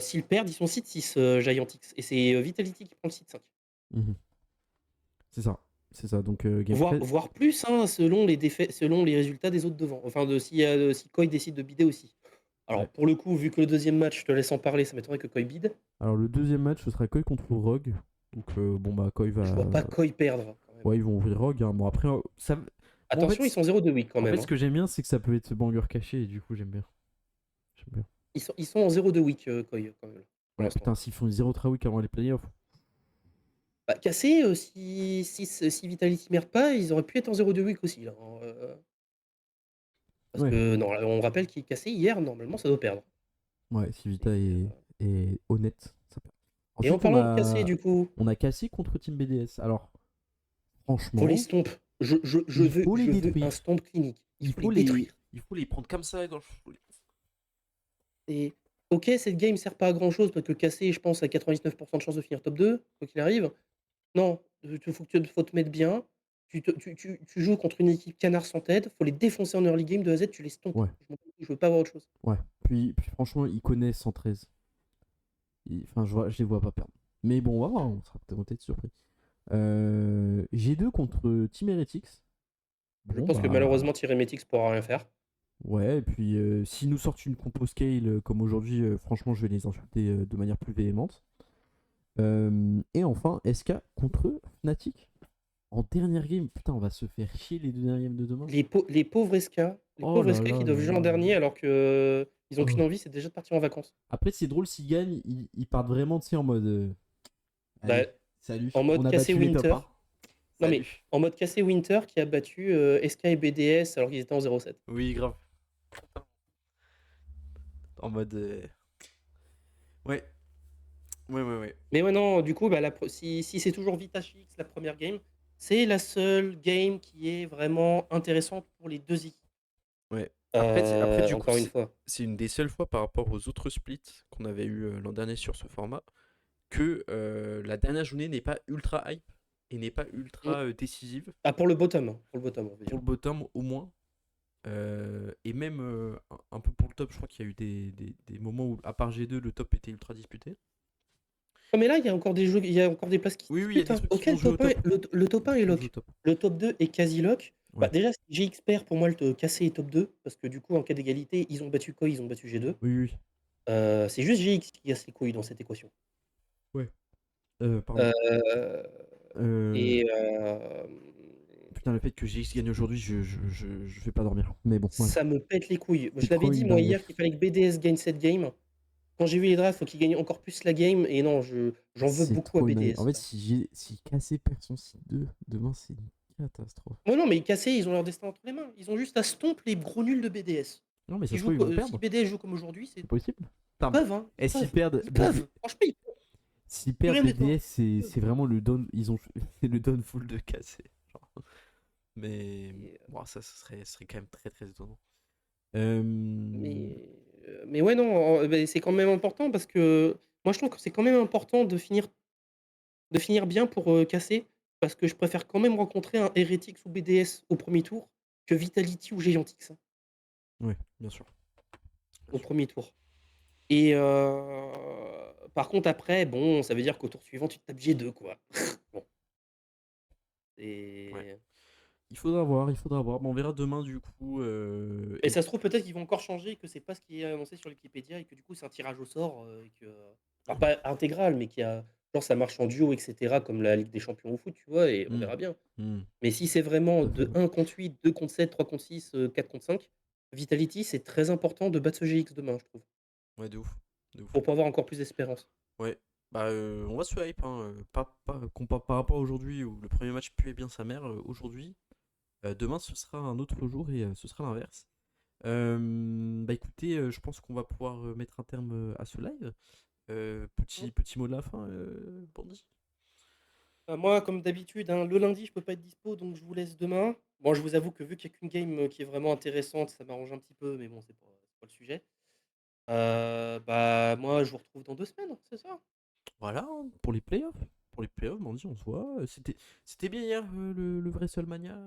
S'ils perdent, ils sont seed 6, Giantix. Et c'est Vitality qui prend le seed 5. Mhm. C'est ça. C'est ça. Donc, game Voire, très. voire plus, hein, selon les résultats des autres devant. Enfin, si Koi décide de bider aussi. Ouais. Alors, pour le coup, vu que le deuxième match, je te laisse en parler, ça m'étonnerait que Koi bide. Alors, le deuxième match, ce sera Koi contre Rogue. Donc, bon, bah, Koi Je va. vois pas Koi perdre, quand même. Ouais, ils vont ouvrir Rogue, hein. Bon, après, ça. Moi, Attention, ils sont 0 de week quand même, ce hein. que j'aime bien, c'est que ça peut être ce banger caché, et du coup, j'aime bien. J'aime bien. Ils sont en 0 de week, Koi, quand même, pour Ouais, l'instant. putain, s'ils font 0 Trawick avant les playoffs. Bah, cassé, si Vitality merde pas, ils auraient pu être en 0 de week aussi, là, hein, parce Ouais, que, non, on rappelle qu'il est cassé hier, normalement, ça doit perdre. ouais, si Et, Vita est honnête, ça peut. et en Ensuite, parlant de cassé, du coup, on a cassé contre Team BDS. Alors, faut les franchement, stomp. il faut les Je veux un détruire. stomp clinique. Il faut les détruire. Il faut les prendre comme ça. Et OK, cette game sert pas à grand chose parce que cassé, je pense, a 99% de chances de finir top 2, quoi qu'il arrive. Non, faut te mettre bien. Tu joues contre une équipe canard sans tête, faut les défoncer en early game de A à Z, tu les stompes. Ouais, Je veux pas voir autre chose. ouais. Puis franchement, ils connaissent 113. Enfin, je les vois pas perdre. Mais bon, on va voir, on sera peut-être surpris. G2 contre Team Heretics. Je Bon, pense que bah. malheureusement Tyrémétix pourra rien faire. Ouais, et puis s'ils nous sortent une compo scale comme aujourd'hui, franchement, je vais les insulter de manière plus véhémente. Et enfin, SK contre Fnatic. En dernière game, putain, on va se faire chier les 2 dernières games de demain. Les pauvres SK, les Oh pauvres là SK qui là doivent là jouer en là. dernier alors que ils ont qu'une Oh. envie, c'est déjà de partir en vacances. Après, c'est drôle s'ils gagnent, ils partent vraiment, tu sais, en mode Bah, allez, salut, en mode on a cassé battu les top Winter. 1. Non mais Salut. en mode cassé Winter qui a battu SK et BDS alors qu'ils étaient en 0-7. Oui, grave. En mode. Ouais. Ouais. Mais ouais, non, du coup, bah, si c'est toujours Vitachix la première game, c'est la seule game qui est vraiment intéressante pour les deux équipes. Ouais. Après, du coup, Encore une fois. c'est une des seules fois par rapport aux autres splits qu'on avait eu l'an dernier sur ce format que la dernière journée n'est pas ultra hype et n'est pas Mm. ultra décisive Ah, pour le bottom, hein, pour le bottom, on veut pour dire. le bottom au moins. Et même un peu pour le top, je crois qu'il y a eu des moments où, à part G2, le top était ultra disputé. Non, mais là, il y a encore des jeux, il y a encore des places qui se Oui, il y a disputent, des hein. trucs qui Ok, vont jouer au top. le top 1 est Qui vont jouer au lock. top. Le top 2 est quasi lock. Bah, Ouais. déjà, GX perd, pour moi, le cassé est top 2, parce que du coup, en cas d'égalité, ils ont battu Koi, ils ont battu G2. Oui. C'est juste GX qui casse les couilles dans cette équation. Ouais. Pardon. Euh, Euh, et Putain, le fait que GX gagne aujourd'hui, je vais pas dormir. Mais bon, bref. ça me pète les couilles. Je C'est l'avais trop dit, une moi, dinguerie. hier, qu'il fallait que BDS gagne cette game. quand j'ai vu les drafts, faut qu'ils gagnent encore plus la game. Et non, j'en veux C'est beaucoup à trop une dinguerie. En BDS, fait, là. si Cassé perd son site 2, demain, c'est une catastrophe. Oh non, mais Cassé, ils ont leur destin entre les mains. Ils ont juste à stomp les gros nuls de BDS. Non, mais ça S'ils se jouent trouve, ils vont si perdre. BDS joue comme aujourd'hui, C'est possible. ils Putain, peuvent, hein. et Ils s'ils peuvent. perdent, Ils bon, peuvent. Franchement, ils peuvent. s'ils Plus perdent rien n'est fort. BDS, c'est vraiment le down. C'est le downfall de Cassé. Genre. Mais Et, bon, ça serait quand même très très étonnant. mais ouais, non, bah, c'est quand même important parce que moi, je trouve que c'est quand même important de finir bien pour Cassé. Parce que je préfère quand même rencontrer un Heretics ou BDS au premier tour que Vitality ou Giantix, hein, Ouais, bien sûr. au premier tour. Et par contre, après, bon, ça veut dire qu'au tour suivant, tu te tapes G2, quoi. Bon. Ouais. Et, Il faudra voir, il faudra voir. Bon, on verra demain du coup. et ça se trouve, peut-être qu'ils vont encore changer et que c'est pas ce qui est annoncé sur Wikipédia et que du coup, c'est un tirage au sort. Et que... enfin, pas intégral, mais qui a. Genre, ça marche en duo, etc., comme la Ligue des Champions au foot, tu vois, et on Hmm, verra bien. hmm, Mais si c'est vraiment tout à fait, de ouais. 1 contre 8, 2 contre 7, 3 contre 6, 4 contre 5, Vitality, c'est très important de battre ce GX demain, je trouve. Ouais, de ouf. De ouf. Pour pas avoir encore plus d'espérance. Ouais. Bah, on va se hype, hein. Par rapport à aujourd'hui où le premier match puait bien sa mère, aujourd'hui, demain ce sera un autre jour et ce sera l'inverse. Bah écoutez, je pense qu'on va pouvoir mettre un terme à ce live. Petit mot de la fin, Bandit. Moi, comme d'habitude, hein, le lundi, je peux pas être dispo, donc je vous laisse demain. Bon, je vous avoue que vu qu'il y a qu'une game qui est vraiment intéressante, ça m'arrange un petit peu, mais bon, c'est pas le sujet. Bah, moi, je vous retrouve dans 2 semaines, c'est ça? Voilà, hein, pour les playoffs. Pour les playoffs, Bandit, on se voit. C'était bien hier, le vrai Solmania.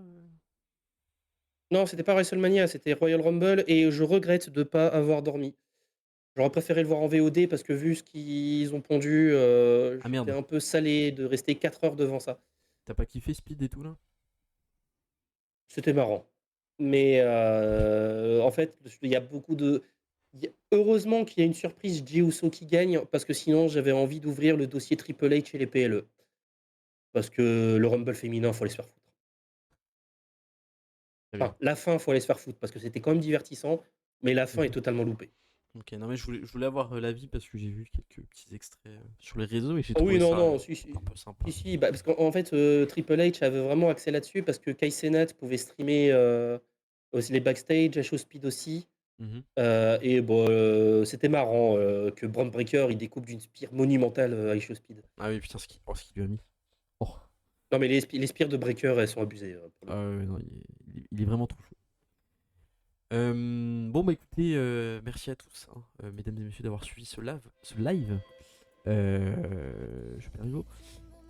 Non, c'était pas WrestleMania, c'était Royal Rumble, et je regrette de pas avoir dormi. J'aurais préféré le voir en VOD parce que vu ce qu'ils ont pondu, Ah j'étais merde, un peu salé de rester 4 heures devant ça. t'as pas kiffé Speed et tout là? C'était marrant. Mais en fait, il y a beaucoup de. Heureusement qu'il y a une surprise Jey Uso qui gagne, parce que sinon j'avais envie d'ouvrir le dossier Triple H et les PLE. Parce que le Rumble féminin, faut aller se faire foutre. Très bien. Enfin, la fin, faut aller se faire foutre, parce que c'était quand même divertissant, mais la fin est totalement loupée. Ok, non mais je voulais avoir l'avis parce que j'ai vu quelques petits extraits sur les réseaux et j'ai Oh oui, trouvé non, ça non, si, si, un peu sympa. bah, parce qu'en fait, Triple H avait vraiment axé là-dessus, parce que Kai Cenat pouvait streamer aussi les backstage, Show Speed aussi. Mhm. Et bon, c'était marrant que Braun Breaker il découpe d'une spire monumentale à Show Speed. Ah oui, putain, ce qu'il lui a mis. Oh. Non, mais les spires de Breaker, elles sont abusées. Pour le Ah coup. ouais, non, il est vraiment trop chaud. Bon bah écoutez, merci à tous, hein, mesdames et messieurs, d'avoir suivi ce live. Je perds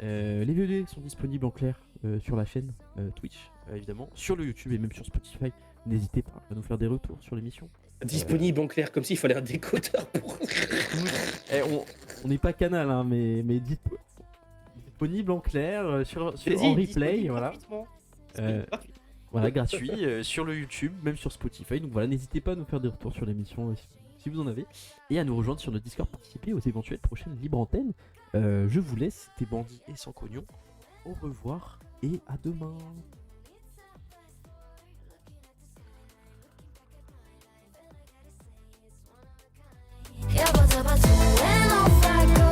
les VOD sont disponibles en clair sur la chaîne Twitch, évidemment, sur le YouTube et même sur Spotify. N'hésitez pas à nous faire des retours sur l'émission. Disponible en clair, comme s'il fallait un décodeur pour. Eh, on n'est pas canal, hein, mais disponible en clair en replay, Disponible voilà. gratuitement. Euh, Disponible gratuitement. Voilà, gratuit sur le YouTube, même sur Spotify. Donc voilà, n'hésitez pas à nous faire des retours sur l'émission si vous en avez. Et à nous rejoindre sur notre Discord, participer aux éventuelles prochaines libres antennes. Je vous laisse, c'était Bandit et sans cognon. Au revoir et à demain. Yeah, what's up, I do when off I go.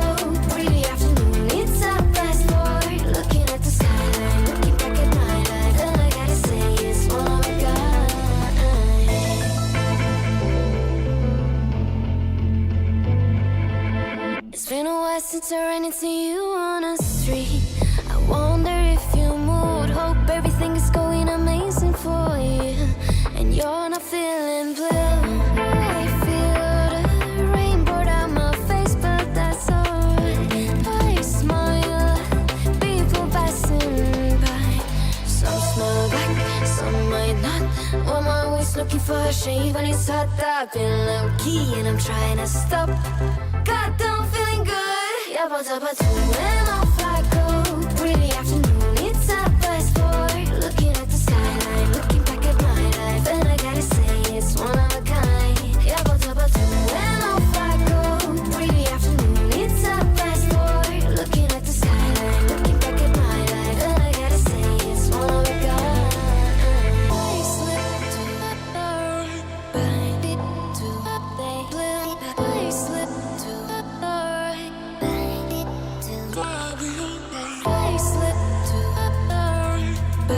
Pretty afternoon, it's a fast boy. Looking at the skyline, looking back at my life. All I gotta say is one of a kind. It's been a while since I ran into you on the street. I wonder if you moved. Hope everything is going amazing for you. And you're not feeling blue. I feel the rain poured out my face, but that's alright. I smile, people passing by. Some smile back, some might not. I'm always looking for a shave when it's hot. I've been low key and I'm trying to stop. God, I'm feeling good. Yeah, but when off I go, pretty after.